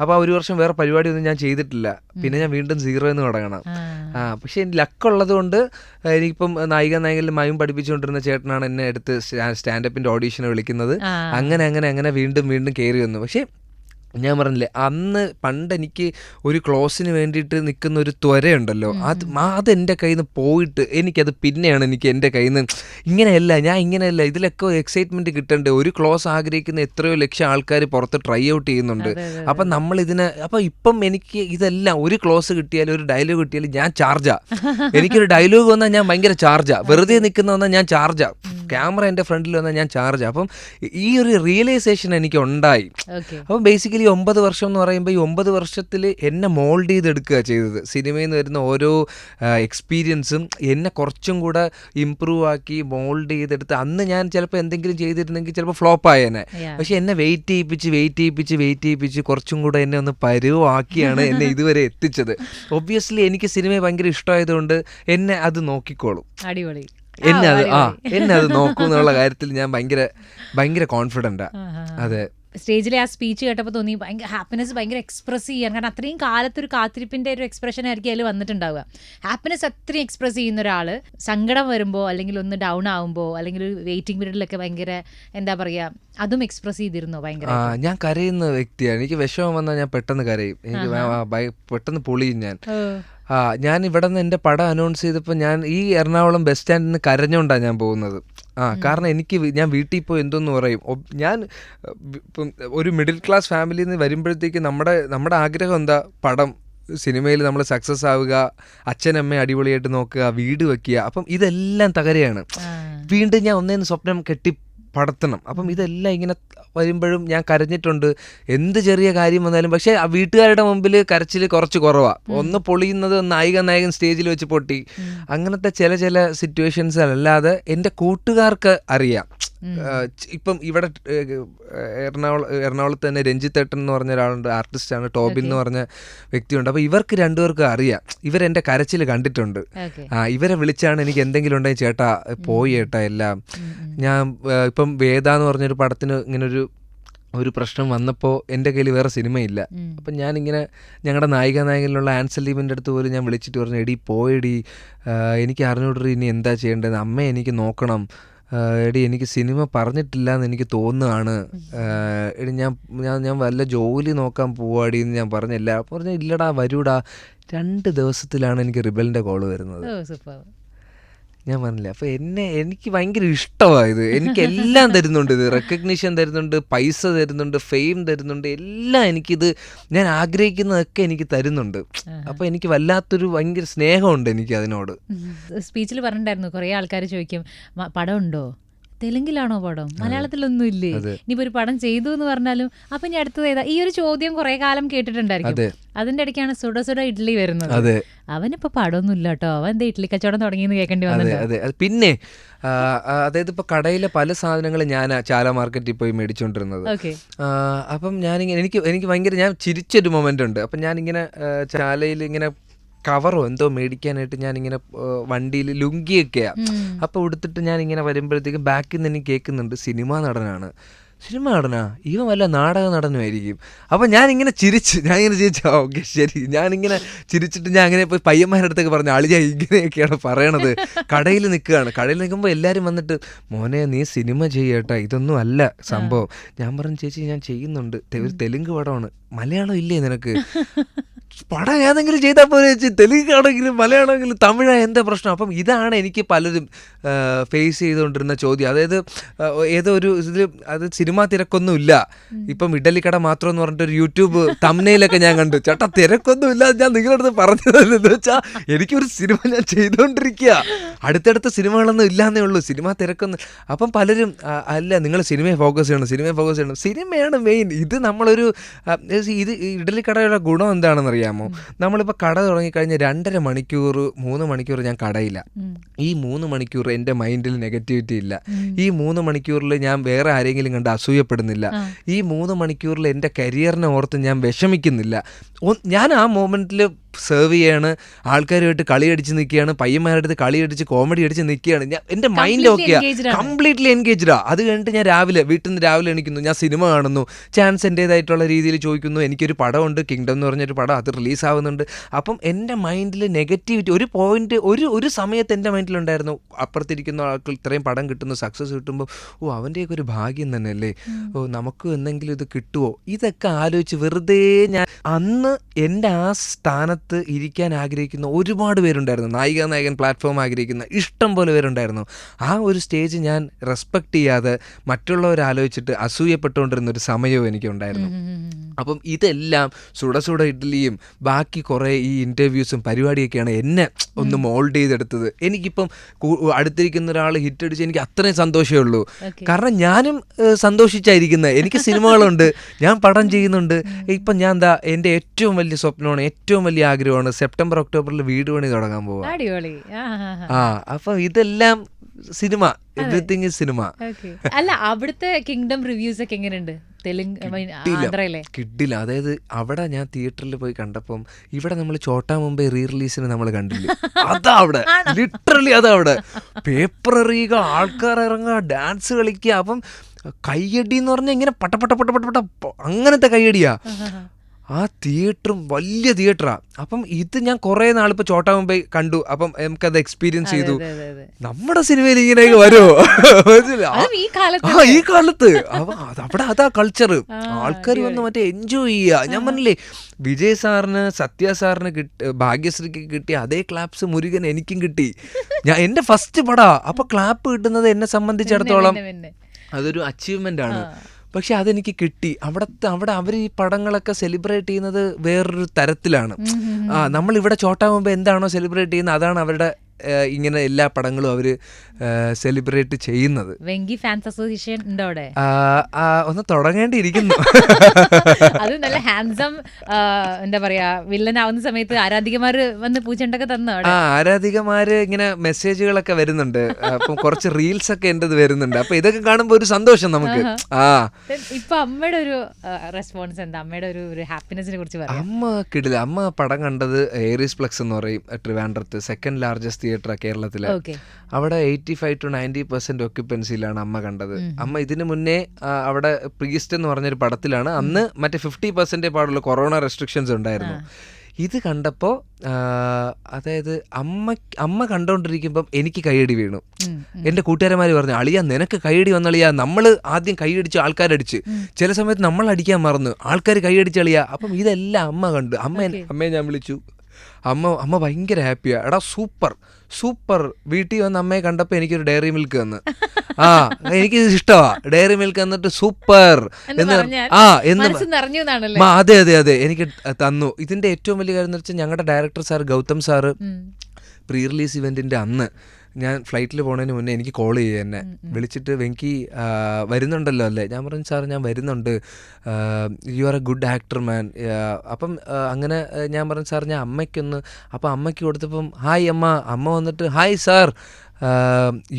അപ്പോൾ ആ ഒരു വർഷം വേറെ പരിപാടിയൊന്നും ഞാൻ ചെയ്തിട്ടില്ല. പിന്നെ ഞാൻ വീണ്ടും 0 തുടങ്ങണം. പക്ഷെ ലക്കുള്ളത് കൊണ്ട് എനിക്കിപ്പം നായകനിൽ മയം പഠിപ്പിച്ചുകൊണ്ടിരുന്ന ചേട്ടനാണ് എന്നെ എടുത്ത് സ്റ്റാൻഡപ്പിൻ്റെ ഓഡീഷന് വിളിക്കുന്നത്. അങ്ങനെ വീണ്ടും കയറി വന്നു. പക്ഷേ ഞാൻ പറഞ്ഞില്ലേ, പണ്ട് എനിക്ക് ഒരു ക്ലോസിന് വേണ്ടിയിട്ട് നിൽക്കുന്ന ഒരു ത്വരയുണ്ടല്ലോ, അതെൻ്റെ കയ്യിൽ നിന്ന് പോയിട്ട് എനിക്കത് പിന്നെയാണ് എനിക്ക് എൻ്റെ കയ്യിൽ നിന്ന് ഇങ്ങനെയല്ല ഇതിലൊക്കെ എക്സൈറ്റ്മെൻറ്റ് കിട്ടണ്ടേ. ഒരു ക്ലോസ് ആഗ്രഹിക്കുന്ന എത്രയോ ലക്ഷം ആൾക്കാർ പുറത്ത് ട്രൈ ഔട്ട് ചെയ്യുന്നുണ്ട്. അപ്പം അപ്പം ഇപ്പം എനിക്ക് ഇതെല്ലാം ഒരു ക്ലോസ് കിട്ടിയാലും ഒരു ഡയലോഗ് കിട്ടിയാലും ഞാൻ ചാർജാ. എനിക്കൊരു ഡയലോഗ് വന്നാൽ ഞാൻ ഭയങ്കര ചാർജാ, വെറുതെ നിൽക്കുന്ന വന്നാൽ ഞാൻ ചാർജാ, ക്യാമറ എൻ്റെ ഫ്രണ്ടിൽ വന്നാൽ ഞാൻ ചാർജാ. അപ്പം ഈ ഒരു റിയലൈസേഷൻ എനിക്ക് ഉണ്ടായി. അപ്പം ബേസിക്കലി 9 വർഷം എന്ന് പറയുമ്പോൾ ഈ 9 വർഷത്തിൽ എന്നെ മോൾഡ് ചെയ്തെടുക്കുക ചെയ്തത്. സിനിമയിൽ നിന്ന് വരുന്ന ഓരോ എക്സ്പീരിയൻസും എന്നെ കുറച്ചും കൂടെ ഇമ്പ്രൂവ് ആക്കി മോൾഡ് ചെയ്തെടുത്ത്. അന്ന് ഞാൻ ചിലപ്പോൾ എന്തെങ്കിലും ചെയ്തിരുന്നെങ്കിൽ ചിലപ്പോൾ ഫ്ലോപ്പ് ആയേനെ. പക്ഷെ എന്നെ വെയിറ്റ് ചെയ്യിപ്പിച്ച് കുറച്ചും കൂടെ എന്നെ ഒന്ന് പരുവാക്കിയാണ് എന്നെ ഇതുവരെ എത്തിച്ചത്. ഒബ്വിയസ്ലി എനിക്ക് സിനിമയെ ഭയങ്കര ഇഷ്ടമായതുകൊണ്ട് എന്നെ അത് നോക്കിക്കോളും. അടിപൊളി. എന്നെ അത് നോക്കും എന്നുള്ള കാര്യത്തിൽ ഞാൻ ഭയങ്കര കോൺഫിഡൻ്റാ. അതെ. സ്റ്റേജിലെ ആ സ്പീച്ച് കേട്ടപ്പോൾ തോന്നി ഭയങ്കര ഹാപ്പിനെസ് ഭയങ്കര എക്സ്പ്രസ് ചെയ്യാൻ. കാരണം അത്രയും കാലത്തൊരു കാത്തിരിപ്പിൻ്റെ ഒരു എക്സ്പ്രഷൻ ആയിരിക്കും അതിൽ വന്നിട്ടുണ്ടാവുക. ഹാപ്പിനെസ് അത്രയും എക്സ്പ്രസ് ചെയ്യുന്ന ഒരാൾ സങ്കടം വരുമ്പോൾ അല്ലെങ്കിൽ ഒന്ന് ഡൗൺ ആവുമ്പോൾ അല്ലെങ്കിൽ ഒരു വെയിറ്റിംഗ് പീരീഡിലൊക്കെ ഭയങ്കര എന്താ പറയുക അതും എക്സ്പ്രസ് ചെയ്തിരുന്നോ? ഭയങ്കര ഞാൻ കരയുന്ന വ്യക്തിയാണ്. എനിക്ക് വിഷമം വന്നാൽ ഞാൻ പെട്ടെന്ന് കരയും. എനിക്ക് പെട്ടെന്ന് പൊളിയും ഞാൻ ഇവിടെ നിന്ന് എൻ്റെ പടം അനൗൺസ് ചെയ്തപ്പോൾ ഞാൻ ഈ എറണാകുളം ബസ് സ്റ്റാൻഡിൽ നിന്ന് കരഞ്ഞുകൊണ്ടാണ് ഞാൻ പോകുന്നത്. കാരണം ഞാൻ വീട്ടിൽ പോയി എന്തോന്ന് പറയും. ഞാൻ ഒരു മിഡിൽ ക്ലാസ് ഫാമിലിയിൽ നിന്ന് വരുമ്പോഴത്തേക്ക് നമ്മുടെ ആഗ്രഹം എന്താ, പടം സിനിമയിൽ നമ്മൾ സക്സസ് ആവുക, അച്ഛനമ്മയെ അടിപൊളിയായിട്ട് നോക്കുക, വീട് വെക്കുക. അപ്പം ഇതെല്ലാം തകരെയാണ്. വീണ്ടും ഞാൻ ഒന്നേന്ന് സ്വപ്നം കെട്ടി പടത്തണം. അപ്പം ഇതെല്ലാം ഇങ്ങനെ വരുമ്പോഴും ഞാൻ കരഞ്ഞിട്ടുണ്ട്. എന്ത് ചെറിയ കാര്യം വന്നാലും. പക്ഷേ ആ വീട്ടുകാരുടെ മുമ്പിൽ കരച്ചിൽ കുറച്ച് കുറവാണ്. ഒന്ന് പൊളിയുന്നത് നായകൻ സ്റ്റേജിൽ വെച്ച് പൊട്ടി, അങ്ങനത്തെ ചില സിറ്റുവേഷൻസ്. അല്ലാതെ എൻ്റെ കൂട്ടുകാർക്ക് അറിയാം. ഇപ്പം ഇവിടെ എറണാകുളത്ത് തന്നെ രഞ്ജിത്തേട്ടൻ എന്ന് പറഞ്ഞ ഒരാളുണ്ട്, ആർട്ടിസ്റ്റാണ്, ടോബിൻ എന്ന് പറഞ്ഞ വ്യക്തിയുണ്ട്. അപ്പോൾ ഇവർക്ക് രണ്ടുപേർക്കും അറിയാം, ഇവരെൻ്റെ കരച്ചിൽ കണ്ടിട്ടുണ്ട്. ഇവരെ വിളിച്ചാണ് എനിക്ക് എന്തെങ്കിലും ഉണ്ടെങ്കിൽ ചേട്ടാ പോയി ചേട്ടാ എല്ലാം. ഞാൻ ഇപ്പം വേദ എന്ന് പറഞ്ഞൊരു പടത്തിന് ഇങ്ങനൊരു പ്രശ്നം വന്നപ്പോൾ എൻ്റെ കയ്യിൽ വേറെ സിനിമയില്ല. അപ്പം ഞാനിങ്ങനെ ഞങ്ങളുടെ നായകനിലുള്ള ആൻസലീമിൻ്റെ അടുത്ത് പോലും ഞാൻ വിളിച്ചിട്ട് പറഞ്ഞു, എടി പോയടി, എനിക്ക് അറിഞ്ഞൂടറി ഇനി എന്താ ചെയ്യേണ്ടത്, അമ്മ എനിക്ക് നോക്കണം, എടി എനിക്ക് സിനിമ പറഞ്ഞിട്ടില്ല എന്ന് എനിക്ക് തോന്നുകയാണ്, എടി ഞാൻ വല്ല ജോലി നോക്കാൻ പോവാടി എന്ന് ഞാൻ പറഞ്ഞില്ല. പറഞ്ഞു ഇല്ലടാ വരൂടാ. 2 ദിവസത്തിലാണ് എനിക്ക് റിബലിൻ്റെ കോള് വരുന്നത്. ഞാൻ പറഞ്ഞില്ല. അപ്പോൾ എനിക്ക് ഭയങ്കര ഇഷ്ടമായത്. എനിക്ക് എല്ലാം തരുന്നുണ്ട്, ഇത് റെക്കഗ്നീഷൻ തരുന്നുണ്ട്, പൈസ തരുന്നുണ്ട്, ഫെയിം തരുന്നുണ്ട്, എല്ലാം എനിക്കിത് ഞാൻ ആഗ്രഹിക്കുന്നതൊക്കെ എനിക്ക് തരുന്നുണ്ട്. അപ്പോൾ എനിക്ക് വല്ലാത്തൊരു ഭയങ്കര സ്നേഹമുണ്ട് എനിക്ക് അതിനോട്. സ്പീച്ചിൽ പറഞ്ഞിട്ടുണ്ടായിരുന്നു, കുറേ ആൾക്കാർ ചോദിക്കും പടം ഉണ്ടോ, തെലുങ്കിലാണോ പടം, മലയാളത്തിലൊന്നും ഇല്ലേ, ഇനിയിപ്പോൾ ഒരു പടം ചെയ്തു എന്ന് പറഞ്ഞാലും അപ്പം ഇനി അടുത്തത് ഏതാ, ഈ ഒരു ചോദ്യം കുറേ കാലം കേട്ടിട്ടുണ്ടായിരിക്കും. അതിന്റെ ഇടയ്ക്കാണ് സുഡ ഇഡ്ഡലി വരുന്നത്. അവനിപ്പോ പടമൊന്നും ഇല്ല കേട്ടോ, അവൻ എന്താ ഇഡ്ഡലി കച്ചവടം തുടങ്ങിയെന്ന് കേൾക്കേണ്ടി വന്നത്. അതെ. പിന്നെ അതായത് ഇപ്പൊ കടയിലെ പല സാധനങ്ങൾ ഞാൻ ചാല മാർക്കറ്റിൽ പോയി മേടിച്ചോണ്ടിരുന്നത്. അപ്പം ഞാനിങ്ങനെ എനിക്ക് ഭയങ്കര ഞാൻ ചിരിച്ചൊരു മൊമെന്റ് ഉണ്ട്. അപ്പം ഞാനിങ്ങനെ ചാലയിൽ ഇങ്ങനെ കവറോ എന്തോ മേടിക്കാനായിട്ട് ഞാനിങ്ങനെ വണ്ടിയിൽ ലുങ്കിയൊക്കെയാ. അപ്പോൾ എടുത്തിട്ട് ഞാനിങ്ങനെ വരുമ്പോഴത്തേക്കും ബാക്കിൽ നിന്ന് എനിക്ക് കേൾക്കുന്നുണ്ട് സിനിമാ നടനാണ്. സിനിമ നടനാ, ഇവൻ വല്ല നാടക നടനുമായിരിക്കും. അപ്പം ഞാനിങ്ങനെ ചിരിച്ചു ഓക്കെ ശരി. ഞാനിങ്ങനെ ചിരിച്ചിട്ട് ഞാൻ അങ്ങനെ പോയി പയ്യന്മാരുടെ അടുത്തൊക്കെ പറഞ്ഞു, അളിയ ഇങ്ങനെയൊക്കെയാണ് പറയണത്. കടയിൽ നിൽക്കുമ്പോൾ എല്ലാവരും വന്നിട്ട് മോനെ നീ സിനിമ ചെയ്യട്ടാ, ഇതൊന്നും അല്ല സംഭവം. ഞാൻ പറഞ്ഞു ചേച്ചി ഞാൻ ചെയ്യുന്നുണ്ട്, ഒരു തെലുങ്ക് പടമാണ്, മലയാളം ഇല്ലേ നിനക്ക്, പടം ഏതെങ്കിലും ചെയ്താൽ പോലെ ചേച്ചി, തെലുങ്കാണെങ്കിലും മലയാളമെങ്കിലും തമിഴാ, എന്താ പ്രശ്നം. അപ്പം ഇതാണ് എനിക്ക് പലരും ഫേസ് ചെയ്തുകൊണ്ടിരുന്ന ചോദ്യം. അതായത് ഏതോ ഒരു ഇതിൽ അത് സിനിമ തിരക്കൊന്നും ഇല്ല, ഇപ്പം ഇഡലിക്കട മാത്രം എന്ന് പറഞ്ഞിട്ടൊരു യൂട്യൂബ് തംബ്നെയിലൊക്കെ ഞാൻ കണ്ടു. ചേട്ടാ തിരക്കൊന്നും ഇല്ല, ഞാൻ നിങ്ങളടുത്ത് പറഞ്ഞതെന്ന് വെച്ചാൽ എനിക്കൊരു സിനിമ ഞാൻ ചെയ്തുകൊണ്ടിരിക്കുക, അടുത്തടുത്ത സിനിമകളൊന്നും ഇല്ലാന്നേ ഉള്ളൂ, സിനിമ തിരക്കൊന്നും. അപ്പം പലരും അല്ല നിങ്ങൾ സിനിമയെ ഫോക്കസ് ചെയ്യണം, സിനിമയാണ് മെയിൻ. ഇത് നമ്മളൊരു ഇത് ഇഡലിക്കടയുടെ ഗുണം എന്താണെന്ന് അറിയാമോ? നമ്മളിപ്പോൾ കട തുടങ്ങിക്കഴിഞ്ഞാൽ 2.5 മണിക്കൂർ 3 മണിക്കൂർ ഞാൻ കടയില്ല. ഈ 3 മണിക്കൂർ എൻ്റെ മൈൻഡിൽ നെഗറ്റിവിറ്റി ഇല്ല. ഈ 3 മണിക്കൂറിൽ ഞാൻ വേറെ ആരെങ്കിലും കണ്ട് അസൂയപ്പെടുന്നില്ല. ഈ 3 മണിക്കൂറിൽ എൻ്റെ കരിയറിനെ ഓർത്ത് ഞാൻ വിഷമിക്കുന്നില്ല. ഞാൻ ആ മൊമെൻറ്റിൽ സെർവ് ചെയ്യാണ്, ആൾക്കാരുമായിട്ട് കളി അടിച്ച് നിൽക്കുകയാണ്, പയ്യന്മാരുടെ അടുത്ത് കളി അടിച്ച് കോമഡി അടിച്ച് നിൽക്കുകയാണ്. ഞാൻ എൻ്റെ മൈൻഡ് ഓക്കെയാണ്, കംപ്ലീറ്റ്ലി എൻഗേജ്ഡാ. അത് കഴിഞ്ഞിട്ട് ഞാൻ വീട്ടിൽ നിന്ന് രാവിലെ എണീക്കുന്നു, ഞാൻ സിനിമ കാണുന്നു, ചാൻസ് എൻ്റേതായിട്ടുള്ള രീതിയിൽ ചോദിക്കുന്നു, എനിക്കൊരു പടമുണ്ട് കിങ്ഡം എന്ന് പറഞ്ഞൊരു പടം, അത് റിലീസാവുന്നുണ്ട്. അപ്പം എൻ്റെ മൈൻഡിൽ നെഗറ്റിവിറ്റി ഒരു പോയിന്റ് ഒരു സമയത്ത് എൻ്റെ മൈൻഡിലുണ്ടായിരുന്നു. അപ്പുറത്തിരിക്കുന്ന ആൾക്ക് ഇത്രയും പടം കിട്ടുന്നു, സക്സസ് കിട്ടുമ്പോൾ അവൻ്റെയൊക്കെ ഒരു ഭാഗ്യം തന്നെയല്ലേ, നമുക്ക് എന്തെങ്കിലും ഇത് കിട്ടുമോ, ഇതൊക്കെ ആലോചിച്ച് വെറുതെ ഞാൻ അന്ന് എൻ്റെ ആ സ്ഥാനത്ത് ഇരിക്കാൻ ആഗ്രഹിക്കുന്ന ഒരുപാട് പേരുണ്ടായിരുന്നു. നായകൻ പ്ലാറ്റ്ഫോം ആഗ്രഹിക്കുന്ന ഇഷ്ടം പോലെ പേരുണ്ടായിരുന്നു. ആ ഒരു സ്റ്റേജ് ഞാൻ റെസ്പെക്ട് ചെയ്യാതെ മറ്റുള്ളവർ ആലോചിച്ചിട്ട് അസൂയപ്പെട്ടുകൊണ്ടിരുന്ന ഒരു സമയവും എനിക്കുണ്ടായിരുന്നു. അപ്പം ഇതെല്ലാം സുട ഇഡ്ഡലിയും ബാക്കി കുറേ ഈ ഇൻ്റർവ്യൂസും പരിപാടിയൊക്കെയാണ് എന്നെ ഒന്ന് മോൾഡ് ചെയ്തെടുത്തത്. എനിക്കിപ്പം അടുത്തിരിക്കുന്ന ഒരാൾ ഹിറ്റ് അടിച്ച് എനിക്ക് അത്രയും സന്തോഷമേ ഉള്ളൂ. കാരണം ഞാനും സന്തോഷിച്ചായിരിക്കുന്നത്. എനിക്ക് സിനിമകളുണ്ട്, ഞാൻ പടം ചെയ്യുന്നുണ്ട്. ഇപ്പം ഞാൻ എന്താ എൻ്റെ ഏറ്റവും വലിയ സ്വപ്നമാണ്, ഏറ്റവും വലിയ ആഗ്രഹമാണ് സെപ്റ്റംബർ ഒക്ടോബറിൽ വീട് പണി തുടങ്ങാൻ പോവാ. അപ്പം ഇതെല്ലാം സിനിമ, എവരിതിങ് ഈസ് സിനിമ. അല്ല അവിടുത്തെ കിങ്ഡം റിവ്യൂസ് ഒക്കെ എങ്ങനെയുണ്ട്? കിട്ടില്ല. അതായത് അവിടെ ഞാൻ തിയേറ്ററിൽ പോയി കണ്ടപ്പം ഇവിടെ നമ്മൾ ചോട്ടാ മുംബൈ റീ റിലീസിന് നമ്മൾ കണ്ടില്ലേ, അതാ അവിടെ ലിറ്ററലി അതാ അവിടെ പേപ്പർ എറിയുക, ആൾക്കാർ ഇറങ്ങുക, ഡാൻസ് കളിക്കുക. അപ്പം കയ്യടി എന്ന് പറഞ്ഞാൽ ഇങ്ങനെ പട്ട അങ്ങനത്തെ കയ്യടിയാ. ആ തിയേറ്ററും വലിയ തിയേറ്ററാണ്. അപ്പം ഇത് ഞാൻ കുറേ നാളിപ്പോൾ ചോട്ടാ മുംബൈ കണ്ടു, അപ്പം നമുക്കത് എക്സ്പീരിയൻസ് ചെയ്തു. നമ്മുടെ സിനിമയിൽ ഇങ്ങനെയൊക്കെ വരുമോ ഈ കാലത്ത്? അപ്പം അവിടെ അതാ കൾച്ചർ. ആൾക്കാർ വന്ന് മറ്റേ എൻജോയ് ചെയ്യുക. ഞാൻ പറഞ്ഞില്ലേ, വിജയ് സാറിന് സത്യ സാറിന് ഭാഗ്യശ്രീക്ക് കിട്ടിയ അതേ ക്ലാപ്സ് മുരുകൻ എനിക്കും കിട്ടി. എൻ്റെ ഫസ്റ്റ് പടാ. അപ്പോൾ ക്ലാപ്പ് കിട്ടുന്നത് എന്നെ സംബന്ധിച്ചിടത്തോളം അതൊരു അച്ചീവ്മെൻ്റ് ആണ്. പക്ഷെ അതെനിക്ക് കിട്ടി. അവിടെ അവർ ഈ പടങ്ങളൊക്കെ സെലിബ്രേറ്റ് ചെയ്യുന്നത് വേറൊരു തരത്തിലാണ്. നമ്മളിവിടെ ചോട്ടാ മുമ്പ് എന്താണോ സെലിബ്രേറ്റ് ചെയ്യുന്നത് അതാണ് അവരുടെ ഇങ്ങനെ എല്ലാ പടങ്ങളും അവർ സെലിബ്രേറ്റ് ചെയ്യുന്നത്. വെങ്കി ഫാൻസ് അസോസിയേഷൻ ഉണ്ടോ അവിടെ? ഒന്ന് തുടങ്ങേണ്ടിയിരിക്കുന്നു. അത് നല്ല ഹാൻസം എന്താ പറയാ വില്ലൻ ആവുന്ന സമയത്ത് ആരാധികമാര് വന്ന് പൂച്ചണ്ടൊക്കെ തന്നോ? ആരാധികമാര് ഇങ്ങനെ മെസ്സേജുകളൊക്കെ വരുന്നുണ്ട്. അപ്പം കുറച്ച് റീൽസ് ഒക്കെ എൻ്റെ വരുന്നുണ്ട്. അപ്പൊ ഇതൊക്കെ കാണുമ്പോൾ ഒരു സന്തോഷം നമുക്ക്. ഇപ്പൊ അമ്മയുടെ ഒരു റെസ്പോൺസ് എന്താ? അമ്മയുടെ ഒരു ഹാപ്പിനെസിനെ കുറിച്ച് പറയാം. അമ്മ കിടില. അമ്മ പടം കണ്ടത് ഏരീസ് പ്ലക്സ് എന്ന് പറയും, ട്രിവാൻഡ്രത്ത് സെക്കൻഡ് ലാർജസ്റ്റ് തിയേറ്റർ കേരളത്തിലെ. അവിടെ 85 to 90% ഒക്യുപ്പൻസിയിലാണ് അമ്മ കണ്ടത്. അമ്മ ഇതിനു മുന്നേ അവിടെ പ്രീസ്റ്റ് എന്ന് പറഞ്ഞൊരു പടത്തിലാണ്. അന്ന് മറ്റേ 50% പാടുള്ള കൊറോണ റെസ്ട്രിക്ഷൻസ് ഉണ്ടായിരുന്നു. ഇത് കണ്ടപ്പോൾ അതായത് അമ്മ കണ്ടോണ്ടിരിക്കുമ്പം എനിക്ക് കൈയടി വീണു. എൻ്റെ കൂട്ടുകാരന്മാർ പറഞ്ഞു, അളിയാ നിനക്ക് കൈയടി വന്നളിയാ, നമ്മൾ ആദ്യം കൈയടിച്ച് ആൾക്കാരടിച്ച്, ചില സമയത്ത് നമ്മൾ അടിക്കാൻ മറന്നു, ആൾക്കാർ കൈയടിച്ചളിയാ. അപ്പം ഇതെല്ലാം അമ്മ കണ്ടു. അമ്മയെ ഞാൻ വിളിച്ചു. അമ്മ ഭയങ്കര ഹാപ്പിയാ. എടാ സൂപ്പർ വീട്ടിൽ വന്ന് അമ്മയെ കണ്ടപ്പോൾ എനിക്കൊരു ഡയറി മിൽക്ക് തന്ന്. എനിക്കിത് ഇഷ്ടമാ ഡയറി മിൽക്ക് എന്നിട്ട് സൂപ്പർ എന്ന് അതെ എനിക്ക് തന്നു. ഇതിന്റെ ഏറ്റവും വലിയ കാര്യം എന്ന് വെച്ചാൽ ഞങ്ങളുടെ director sir Gautham sir pre release ഇവന്റിന്റെ അന്ന് ഞാൻ ഫ്ലൈറ്റിൽ പോകുന്നതിന് മുന്നേ എനിക്ക് കോൾ ചെയ്യുക, എന്നെ വിളിച്ചിട്ട് വെങ്കി വരുന്നുണ്ടല്ലോ അല്ലേ? ഞാൻ പറഞ്ഞു സാർ ഞാൻ വരുന്നുണ്ട്, you are a good actor man. അപ്പം അങ്ങനെ ഞാൻ പറഞ്ഞു സാർ ഞാൻ അമ്മയ്ക്കൊന്ന്, അപ്പം അമ്മയ്ക്ക് കൊടുത്തപ്പം ഹായ് അമ്മ വന്നിട്ട് hi sir,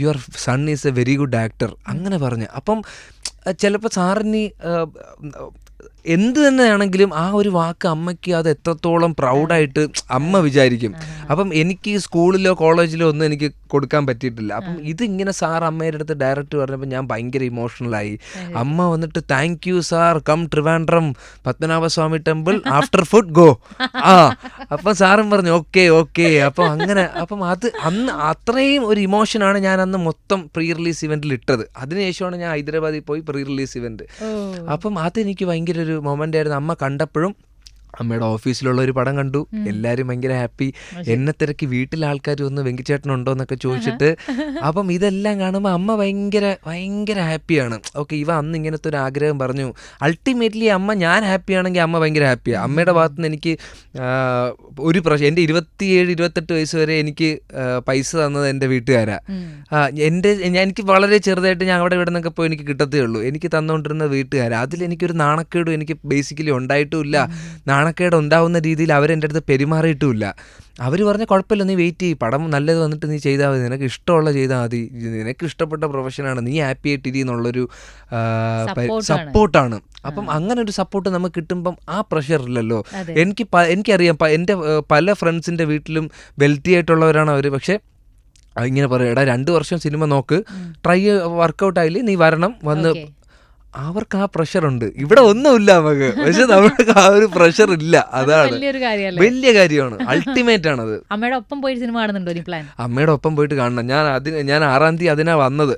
your sun is A very good actor അങ്ങനെ പറഞ്ഞു. അപ്പം ചിലപ്പോൾ സാറിന് എന്ത് തന്നെയാണെങ്കിലും ആ ഒരു വാക്ക് അമ്മയ്ക്ക് അത് എത്രത്തോളം പ്രൗഡായിട്ട് അമ്മ വിചാരിക്കും. അപ്പം എനിക്ക് സ്കൂളിലോ കോളേജിലോ ഒന്നും എനിക്ക് കൊടുക്കാൻ പറ്റിയിട്ടില്ല. അപ്പം ഇതിങ്ങനെ സാർ അമ്മയുടെ അടുത്ത് ഡയറക്റ്റ് പറഞ്ഞപ്പോൾ ഞാൻ ഭയങ്കര ഇമോഷണലായി. അമ്മ വന്നിട്ട് thank you sir, come Trivandrum Padmanabhaswamy temple after food go. അപ്പം സാറും പറഞ്ഞു ഓക്കെ. അപ്പം അത് അന്ന് അത്രയും ഒരു ഇമോഷനാണ് ഞാൻ അന്ന് മൊത്തം പ്രീ റിലീസ് ഇവന്റിൽ ഇട്ടത്. അതിനുശേഷമാണ് ഞാൻ ഹൈദരാബാദിൽ പോയി പ്രീ റിലീസ് ഇവന്റ്. അപ്പം അതെനിക്ക് ഭയങ്കര ഒരു മൊമെന്റ് ആയിരുന്നു. അമ്മ കണ്ടപ്പോഴും അമ്മയുടെ ഓഫീസിലുള്ള ഒരു പടം കണ്ടു, എല്ലാവരും ഭയങ്കര ഹാപ്പി. എന്നെ തിരക്കി വീട്ടിലെ ആൾക്കാർ വന്ന് വെങ്കിച്ചേട്ടനുണ്ടോ എന്നൊക്കെ ചോദിച്ചിട്ട്. അപ്പം ഇതെല്ലാം കാണുമ്പോൾ അമ്മ ഭയങ്കര ഹാപ്പിയാണ്. ഓക്കെ, ഇവ അന്ന് ഇങ്ങനത്തെ ഒരു ആഗ്രഹം പറഞ്ഞു. അൾട്ടിമേറ്റ്ലി അമ്മ ഞാൻ ഹാപ്പിയാണെങ്കിൽ അമ്മ ഭയങ്കര ഹാപ്പിയാണ്. അമ്മയുടെ ഭാഗത്തു നിന്ന് എനിക്ക് ഒരു പ്രാവശ്യം എൻ്റെ 27-28 വയസ്സ് വരെ എനിക്ക് പൈസ തന്നത് എൻ്റെ വീട്ടുകാരാ. എനിക്ക് വളരെ ചെറുതായിട്ട് ഞാൻ അവിടെ ഇവിടെ നിന്നൊക്കെ പോയി എനിക്ക് കിട്ടത്തേ ഉള്ളൂ. എനിക്ക് തന്നുകൊണ്ടിരുന്ന വീട്ടുകാരാ. അതിലെനിക്കൊരു നാണക്കേടും എനിക്ക് ബേസിക്കലി ഉണ്ടായിട്ടുമില്ല. നാണക്കേട് ഉണ്ടാവുന്ന രീതിയിൽ അവരെൻ്റെ അടുത്ത് പെരുമാറിയിട്ടുമില്ല. അവർ പറഞ്ഞ കുഴപ്പമില്ല, നീ വെയിറ്റ് ചെയ്യും, പടം നല്ലത് വന്നിട്ട് നീ ചെയ്താൽ മതി, നിനക്ക് ഇഷ്ടമുള്ള ചെയ്താൽ മതി, നിനക്ക് ഇഷ്ടപ്പെട്ട പ്രൊഫഷനാണ്, നീ ഹാപ്പി ആയിട്ടിരി എന്നുള്ളൊരു സപ്പോർട്ടാണ്. അപ്പം അങ്ങനെ ഒരു സപ്പോർട്ട് നമുക്ക് കിട്ടുമ്പം ആ പ്രഷർ ഇല്ലല്ലോ. എനിക്കറിയാം എൻ്റെ പല ഫ്രണ്ട്സിൻ്റെ വീട്ടിലും വെൽത്തി ആയിട്ടുള്ളവരാണ് അവർ. പക്ഷേ ഇങ്ങനെ പറയും, എടാ 2 വർഷം സിനിമ നോക്ക്, ട്രൈ വർക്കൗട്ട് ആയില്ലേ നീ വരണം വന്ന്. അവർക്ക് ആ പ്രഷർ ഉണ്ട്. ഇവിടെ ഒന്നുമില്ല നമുക്ക്, പക്ഷെ നമ്മൾക്ക് ആ ഒരു പ്രഷർ ഇല്ല. അതാണ് വലിയ കാര്യമാണ്, അൾട്ടിമേറ്റ് ആണത്. അമ്മയുടെ ഒപ്പം പോയി സിനിമ കാണുന്നുണ്ടോ നീ? പ്ലാൻ അമ്മയുടെ ഒപ്പം പോയിട്ട് കാണണം. ഞാൻ 6-ാം തീയതി അതിനാ വന്നത്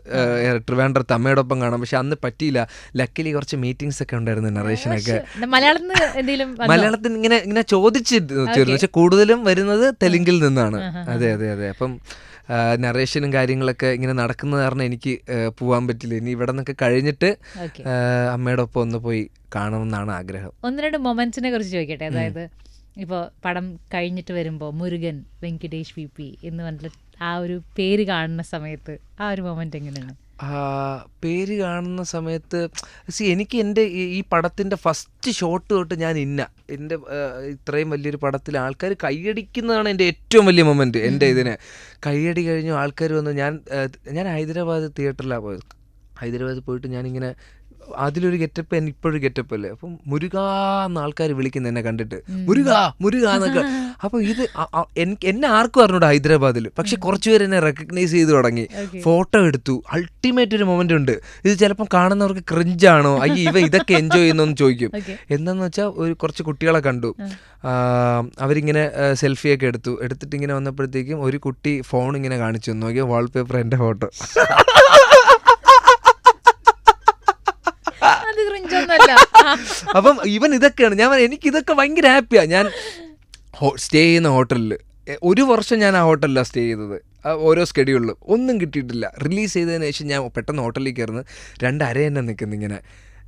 ട്രിവാൻഡ്രത്ത് അമ്മയുടെ ഒപ്പം കാണാം. പക്ഷെ അന്ന് പറ്റിയില്ല. ലക്കിലി കുറച്ച് മീറ്റിംഗ്സ് ഒക്കെ ഉണ്ടായിരുന്നു, നറേഷനൊക്കെ. മലയാളത്തിൽ ഇങ്ങനെ ചോദിച്ചിരുന്നു. പക്ഷെ കൂടുതലും വരുന്നത് തെലുങ്കിൽ നിന്നാണ്. അതെ. അപ്പം നറേഷനും കാര്യങ്ങളൊക്കെ ഇങ്ങനെ നടക്കുന്ന കാരണം എനിക്ക് പോകാൻ പറ്റില്ല. ഇനി ഇവിടെ നിന്നൊക്കെ കഴിഞ്ഞിട്ട് അമ്മയുടെ ഒപ്പം ഒന്ന് പോയി കാണണമെന്നാണ് ആഗ്രഹം. 1-2 മൊമെന്റ്സിനെ കുറിച്ച് ചോദിക്കട്ടെ. അതായത് ഇപ്പോൾ പടം കഴിഞ്ഞിട്ട് വരുമ്പോൾ മുരുകൻ വെങ്കിടേഷ് VP എന്ന് പറഞ്ഞിട്ട് ആ ഒരു പേര് കാണുന്ന സമയത്ത് ആ ഒരു മൊമെന്റ് എങ്ങനെയാണ്? പേര് കാണുന്ന സമയത്ത് എനിക്ക് എൻ്റെ ഈ പടത്തിൻ്റെ ഫസ്റ്റ് ഷോട്ട് തൊട്ട് ഞാൻ എൻ്റെ ഇത്രയും വലിയൊരു പടത്തിൽ ആൾക്കാർ കൈയടിക്കുന്നതാണ് എൻ്റെ ഏറ്റവും വലിയ മൊമെൻറ്റ്. എൻ്റെ ഇതിന് കൈയടി കഴിഞ്ഞു ആൾക്കാർ വന്ന് ഞാൻ ഹൈദരാബാദ് തിയേറ്ററിലാണ് പോയത്. ഹൈദരാബാദിൽ പോയിട്ട് ഞാനിങ്ങനെ അതിലൊരു ഗെറ്റപ്പ് ഇപ്പോഴൊരു ഗെറ്റപ്പ് അല്ലേ. അപ്പം മുരുകാന്ന് ആൾക്കാർ വിളിക്കുന്ന എന്നെ കണ്ടിട്ട്, മുരുക എന്നൊക്കെ. അപ്പോൾ ഇത് എന്നെ ആർക്കും അറിഞ്ഞൂടാ ഹൈദരാബാദിൽ. പക്ഷെ കുറച്ചുപേർ എന്നെ റെക്കഗ്നൈസ് ചെയ്ത് തുടങ്ങി, ഫോട്ടോ എടുത്തു. അൾട്ടിമേറ്റ് ഒരു മൊമെന്റ് ഉണ്ട്. ഇത് ചിലപ്പം കാണുന്നവർക്ക് ക്രിഞ്ചാണോ, ഇവ ഇതൊക്കെ എൻജോയ് ചെയ്യുന്നതെന്ന് ചോദിക്കും. എന്താന്ന് വെച്ചാൽ കുറച്ച് കുട്ടികളെ കണ്ടു, അവരിങ്ങനെ സെൽഫിയൊക്കെ എടുത്തിട്ട് ഇങ്ങനെ വന്നപ്പോഴത്തേക്കും ഒരു കുട്ടി ഫോൺ ഇങ്ങനെ കാണിച്ചു നോക്കിയാൽ വാൾപേപ്പർ എൻ്റെ ഫോട്ടോ. അപ്പം ഇവൻ ഇതൊക്കെയാണ് എനിക്ക് ഇതൊക്കെ ഭയങ്കര ഹാപ്പിയാണ്. ഞാൻ സ്റ്റേ ചെയ്യുന്ന ഹോട്ടലിൽ 1 വർഷം ഞാൻ ആ ഹോട്ടലിലാണ് സ്റ്റേ ചെയ്തത്. ഓരോ സ്കെഡ്യൂളിലും ഒന്നും കിട്ടിയിട്ടില്ല. റിലീസ് ചെയ്തതിന് ശേഷം ഞാൻ പെട്ടെന്ന് ഹോട്ടലിൽ കയറുന്നു, 2 അര തന്നെ നിൽക്കുന്നു ഇങ്ങനെ.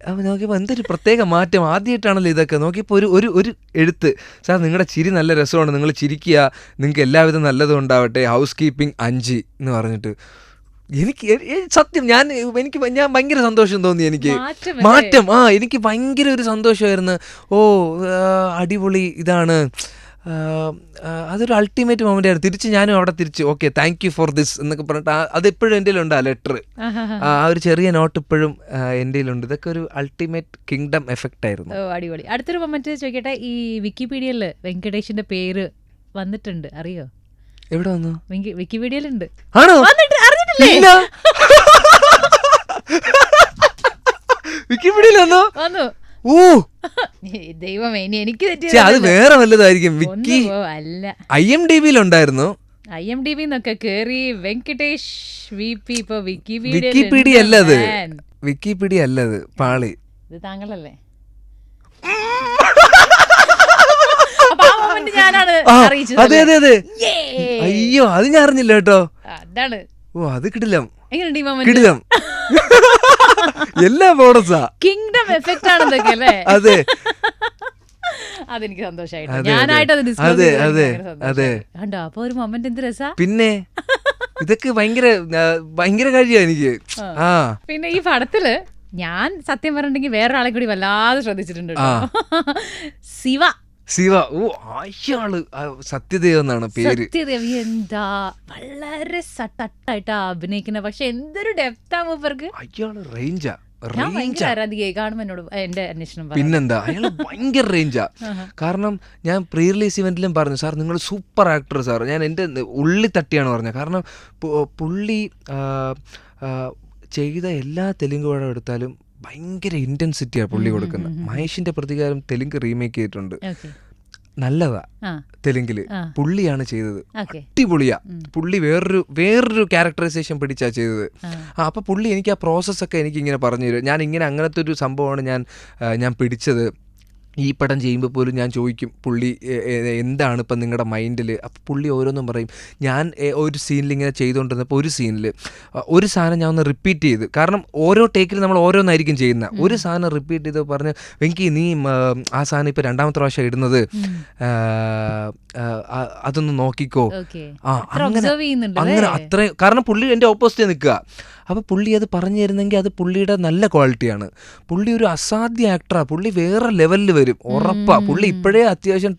അപ്പോൾ നോക്കിയപ്പോൾ എന്തൊരു പ്രത്യേക മാറ്റം, ആദ്യമായിട്ടാണല്ലോ ഇതൊക്കെ. നോക്കിയപ്പോൾ ഒരു എഴുത്ത്, സാർ നിങ്ങളുടെ ചിരി നല്ല രസമാണ്, നിങ്ങൾ ചിരിക്കുക, നിങ്ങൾക്ക് എല്ലാവിധം നല്ലതും ഉണ്ടാവട്ടെ, ഹൗസ് കീപ്പിംഗ് 5 എന്ന് പറഞ്ഞിട്ട്. എനിക്ക് സത്യം ഞാൻ ഭയങ്കര സന്തോഷം തോന്നി എനിക്ക്. മാറ്റം, എനിക്ക് ഭയങ്കര ഒരു സന്തോഷമായിരുന്നു. അടിപൊളി, ഇതാണ്, അതൊരു അൾട്ടിമേറ്റ് മൊമെന്റ് ആയിരുന്നു. തിരിച്ച് ഞാനും അവിടെ തിരിച്ച് okay thank you for this എന്നൊക്കെ പറഞ്ഞിട്ട് അതെപ്പോഴും എൻ്റെ ഉണ്ട്. ആ ലെറ്റർ, ആ ഒരു ചെറിയ നോട്ട് ഇപ്പോഴും എൻ്റെ ഉണ്ട്. ഇതൊക്കെ ഒരു അൾട്ടിമേറ്റ് കിങ്ഡം എഫക്റ്റ് ആയിരുന്നു. അടിപൊളി. അടുത്തൊരു മൊമെന്റ് ചോദിക്കട്ടെ, ഈ വിക്കിപീഡിയയില് വെങ്കടേഷിന്റെ പേര് വന്നിട്ടുണ്ട്, അറിയോ? എവിടെ വന്നു? വിക്കിപീഡിയയിലുണ്ട്. ആണോ? അറിഞ്ഞിട്ടില്ലേ? വിക്കിപീഡിയയിൽ വന്നു. ദൈവമേ, ഇനി എനിക്ക് അത് വേറെ വല്ലതായിരിക്കും. വിക്കി അല്ല, IMDb-യിലുണ്ടായിരുന്നു. IMDb എന്നൊക്കെ കേറി വെങ്കടേഷ് VP. ഇപ്പൊ വിക്കിപീഡിയ അല്ലത്, വിക്കിപീഡിയ അല്ലത്, പാളി. ഇത് താങ്കളല്ലേ? ഞാനാണ് അറിയിച്ചത്. അതെ അതെ അതെ. അയ്യോ, അത് ഞാൻ അറിഞ്ഞില്ല കേട്ടോ. അതാണ്. അത് കിടിലം, കിടിലം. എല്ലാ ബോണസാ, കിങ്ഡം എഫക്റ്റ് ആണ് ഇതൊക്കെ അല്ലേ? അതെ, അതെനിക്ക് സന്തോഷമായിട്ട്, ഞാനായിട്ട് അത് ഡിസ്കസ് കണ്ടോ. അപ്പൊ ഒരു മൊമെന്റ് എന്ത് രസാ. പിന്നെ ഇതൊക്കെ ഭയങ്കര കാര്യമാണ് എനിക്ക്. പിന്നെ ഈ പടത്തില് ഞാൻ സത്യം പറഞ്ഞിട്ടുണ്ടെങ്കിൽ വേറൊരാളെ കൂടി വല്ലാതെ ശ്രദ്ധിച്ചിട്ടുണ്ട്. ശിവ. അയാള് സത്യദേവ് എന്നാണ് പേര്. സത്യദേവി എന്താ വളരെ സട്ടായിട്ടാ അഭിനയിക്കുന്നത്. പക്ഷെ എന്തൊരു ഡെപ്താ മൂപ്പർക്ക്. അയാള് റേഞ്ചാ, പിന്നെന്താ, അയാള് ഭയങ്കര റേഞ്ചാ. കാരണം ഞാൻ പ്രീ റിലീസ് ഇവന്റിലും പറഞ്ഞു, സാർ നിങ്ങൾ സൂപ്പർ ആക്ടർ സാർ. ഞാൻ എൻ്റെ ഉള്ളി തട്ടിയാണ് പറഞ്ഞത്. കാരണം പുള്ളി ചെയ്ത എല്ലാ തെലുങ്ക് പടം എടുത്താലും ഭയങ്കര ഇന്റൻസിറ്റിയാണ് പുള്ളി കൊടുക്കുന്നത്. മഹേഷിന്റെ പ്രതികാരം തെലുങ്ക് റീമേക്ക് ചെയ്തിട്ടുണ്ട്, നല്ലതാ. തെലുങ്കില് പുള്ളിയാണ് ചെയ്തത്, അടിപൊളിയാ. പുള്ളി വേറൊരു ക്യാരക്ടറൈസേഷൻ പിടിച്ചാ ചെയ്തത്. അപ്പൊ പുള്ളി എനിക്ക് ആ പ്രോസസ്സൊക്കെ എനിക്ക് ഇങ്ങനെ പറഞ്ഞു തരും. അങ്ങനത്തെ ഒരു സംഭവമാണ് ഞാൻ പിടിച്ചത്. ഈ പടം ചെയ്യുമ്പോൾ പോലും ഞാൻ ചോദിക്കും പുള്ളി എന്താണ് ഇപ്പം നിങ്ങളുടെ മൈൻഡിൽ. അപ്പോൾ പുള്ളി ഓരോന്നും പറയും. ഞാൻ ഒരു സീനിൽ ഇങ്ങനെ ചെയ്തുകൊണ്ടിരുന്നപ്പോൾ ഒരു സീനിൽ ഒരു സാധനം ഞാൻ ഒന്ന് റിപ്പീറ്റ് ചെയ്ത്, കാരണം ഓരോ ടേക്കിൽ നമ്മൾ ഓരോന്നായിരിക്കും ചെയ്യുന്ന. ഒരു സാധനം റിപ്പീറ്റ് ചെയ്ത് പറഞ്ഞ് വെങ്കി നീ ആ സാധനം ഇപ്പോൾ 2ാമത്തെ പ്രാവശ്യം ഇടുന്നത്, അതൊന്ന് നോക്കിക്കോ. അങ്ങനെ അത്രയും, കാരണം പുള്ളി എൻ്റെ ഓപ്പോസിറ്റ് നിൽക്കുക. അപ്പോൾ പുള്ളി അത് പറഞ്ഞു തരുന്നെങ്കിൽ അത് പുള്ളിയുടെ നല്ല ക്വാളിറ്റിയാണ്. പുള്ളി ഒരു അസാധ്യ ആക്ടറാണ്. പുള്ളി വേറെ ലെവലിൽ വരും, ഉറപ്പാ. പുള്ളി ഇപ്പോഴേ അത്യാവശ്യം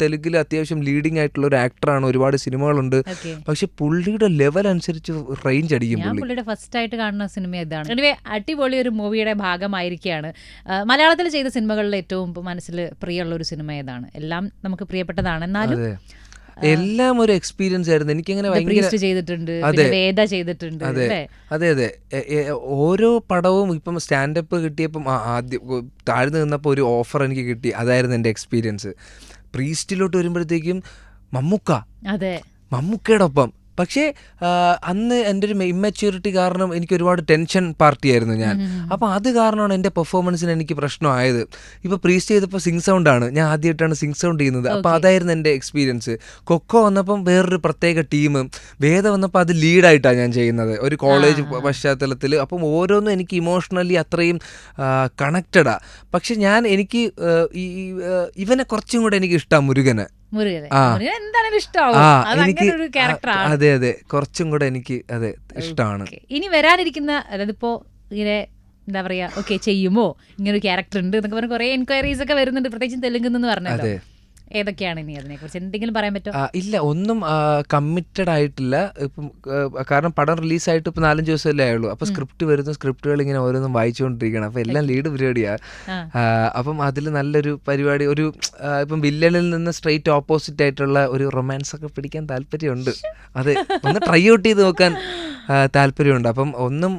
തെലുങ്കിൽ അത്യാവശ്യം ലീഡിങ് ആയിട്ടുള്ള ഒരു ആക്ടറാണ്, ഒരുപാട് സിനിമകളുണ്ട്. പക്ഷെ പുള്ളിയുടെ ലെവൽ അനുസരിച്ച് റേഞ്ച് അടിക്കും. പുള്ളിയുടെ ഫസ്റ്റ് ആയിട്ട് കാണുന്ന സിനിമ ഇതാണ്. എനിവേ, അടിപൊളി ഒരു മൂവിയുടെ ഭാഗമായിരിക്കുകയാണ്. മലയാളത്തിൽ ചെയ്ത സിനിമകളിൽ ഏറ്റവും മനസ്സിൽ പ്രിയമുള്ള ഒരു സിനിമ ഏതാണ്? എല്ലാം നമുക്ക് പ്രിയപ്പെട്ടതാണ്, എന്നാലും എല്ലാം ഒരു എക്സ്പീരിയൻസ് ആയിരുന്നു. എനിക്കങ്ങനെ ചെയ്തിട്ടുണ്ട്, വേദ ചെയ്തിട്ടുണ്ട്. അതെ അതെ, ഓരോ പടവും ഇപ്പം സ്റ്റാൻഡപ്പ് കിട്ടിയപ്പം ആദ്യം താഴ്ന്നു നിന്നപ്പോൾ ഒരു ഓഫർ എനിക്ക് കിട്ടി, അതായിരുന്നു എൻ്റെ എക്സ്പീരിയൻസ്. പ്രീസ്റ്റിലോട്ട് വരുമ്പോഴത്തേക്കും മമ്മൂക്കയുടെ ഒപ്പം. പക്ഷേ അന്ന് എൻ്റെ ഒരു ഇമ്മച്യൂരിറ്റി കാരണം എനിക്ക് ഒരുപാട് ടെൻഷൻ പാർട്ടിയായിരുന്നു ഞാൻ. അപ്പോൾ അത് കാരണമാണ് എൻ്റെ പെർഫോമൻസിന് എനിക്ക് പ്രശ്നമായത്. ഇപ്പോൾ പ്രീസ്റ്റ് ചെയ്തപ്പോൾ സിങ് സൗണ്ടാണ്, ഞാൻ ആദ്യമായിട്ടാണ് സിങ് സൗണ്ട് ചെയ്യുന്നത്. അപ്പോൾ അതായിരുന്നു എൻ്റെ എക്സ്പീരിയൻസ്. കൊക്കോ വന്നപ്പം വേറൊരു പ്രത്യേക ടീം, വേദ വന്നപ്പോൾ അത് ലീഡായിട്ടാണ് ഞാൻ ചെയ്യുന്നത് ഒരു കോളേജ് പശ്ചാത്തലത്തിൽ. അപ്പം ഓരോന്നും എനിക്ക് ഇമോഷണലി അത്രയും കണക്റ്റഡാണ്. പക്ഷെ എനിക്ക് ഇവനെ കുറച്ചും കൂടെ എനിക്ക് ഇഷ്ടമാണ്, മുരുകനെ. അതെ അതെ, കുറച്ചും കൂടെ എനിക്ക് അതെ ഇഷ്ടമാണ്. ഇനി വരാനിരിക്കുന്ന, അതായത് ഇപ്പോ ഇങ്ങനെ എന്താ പറയാ, ഓക്കെ ചെയ്യുമോ ഇങ്ങനെ ഒരു ക്യാരക്ടർ ഉണ്ട് എന്നൊക്കെ പറഞ്ഞ കുറെ എൻക്വയറീസ് ഒക്കെ വരുന്നുണ്ട്, പ്രത്യേകിച്ച് തെലുങ്കെന്ന് പറഞ്ഞല്ലോ. ഏതൊക്കെയാണ് ഇനി അതിനെക്കുറിച്ച് എന്തെങ്കിലും പറയാൻ പറ്റുമോ? ഇല്ല, ഒന്നും കമ്മിറ്റഡ് ആയിട്ടില്ല ഇപ്പം. കാരണം പടം റിലീസായിട്ട് ഇപ്പം 4-5 ദിവസമല്ലേ ആയുള്ളൂ. അപ്പോൾ സ്ക്രിപ്റ്റ് വരുന്നു, സ്ക്രിപ്റ്റുകൾ ഇങ്ങനെ ഓരോന്നും വായിച്ചുകൊണ്ടിരിക്കണം. അപ്പോൾ എല്ലാം ലീഡ് പരിപാടിയാണ്. അപ്പം അതിൽ നല്ലൊരു പരിപാടി, ഒരു ഇപ്പം വില്ലനിൽ നിന്ന് സ്ട്രെയിറ്റ് ഓപ്പോസിറ്റ് ആയിട്ടുള്ള ഒരു റൊമാൻസ് ഒക്കെ പിടിക്കാൻ താല്പര്യമുണ്ട്. അത് ഒന്ന് ട്രൈ ഔട്ട് ചെയ്ത് നോക്കാൻ താല്പര്യമുണ്ട്. അപ്പം ഒന്നും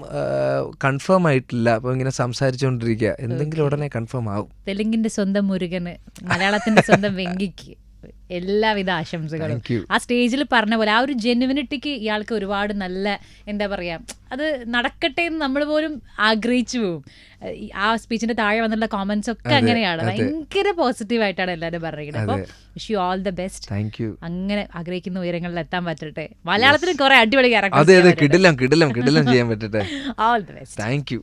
കൺഫേം ആയിട്ടില്ല. അപ്പം ഇങ്ങനെ സംസാരിച്ചുകൊണ്ടിരിക്കുക, എന്തെങ്കിലും ഉടനെ കൺഫേം ആവും. തെലുങ്കിന്റെ സ്വന്തം മുരുകന്, മലയാളത്തിന്റെ സ്വന്തം വെങ്കിക്ക് എല്ലാവിധ ആശംസകളും. ആ സ്റ്റേജിൽ പറഞ്ഞ പോലെ ആ ഒരു ജെന്യുവിനിറ്റിക്ക് ഇയാൾക്ക് ഒരുപാട് നല്ല, എന്താ പറയാ, അത് നടക്കട്ടെ എന്ന് നമ്മൾ പോലും ആഗ്രഹിച്ചു പോവും. ആ സ്പീച്ചിന്റെ താഴെ വന്നുള്ള കോമന്റ്സ് ഒക്കെ അങ്ങനെയാണ്, ഭയങ്കര പോസിറ്റീവായിട്ടാണ് എല്ലാവരും പറയുന്നത്. അപ്പോൾ wish you all the best. അങ്ങനെ ആഗ്രഹിക്കുന്ന ഉയരങ്ങളിൽ എത്താൻ പറ്റട്ടെ. മലയാളത്തിൽ കുറെ അടിപൊളി ക്യാരക്ടേഴ്സ് കിടിലം ചെയ്യാൻ പറ്റട്ടെ. All the best. Thank U.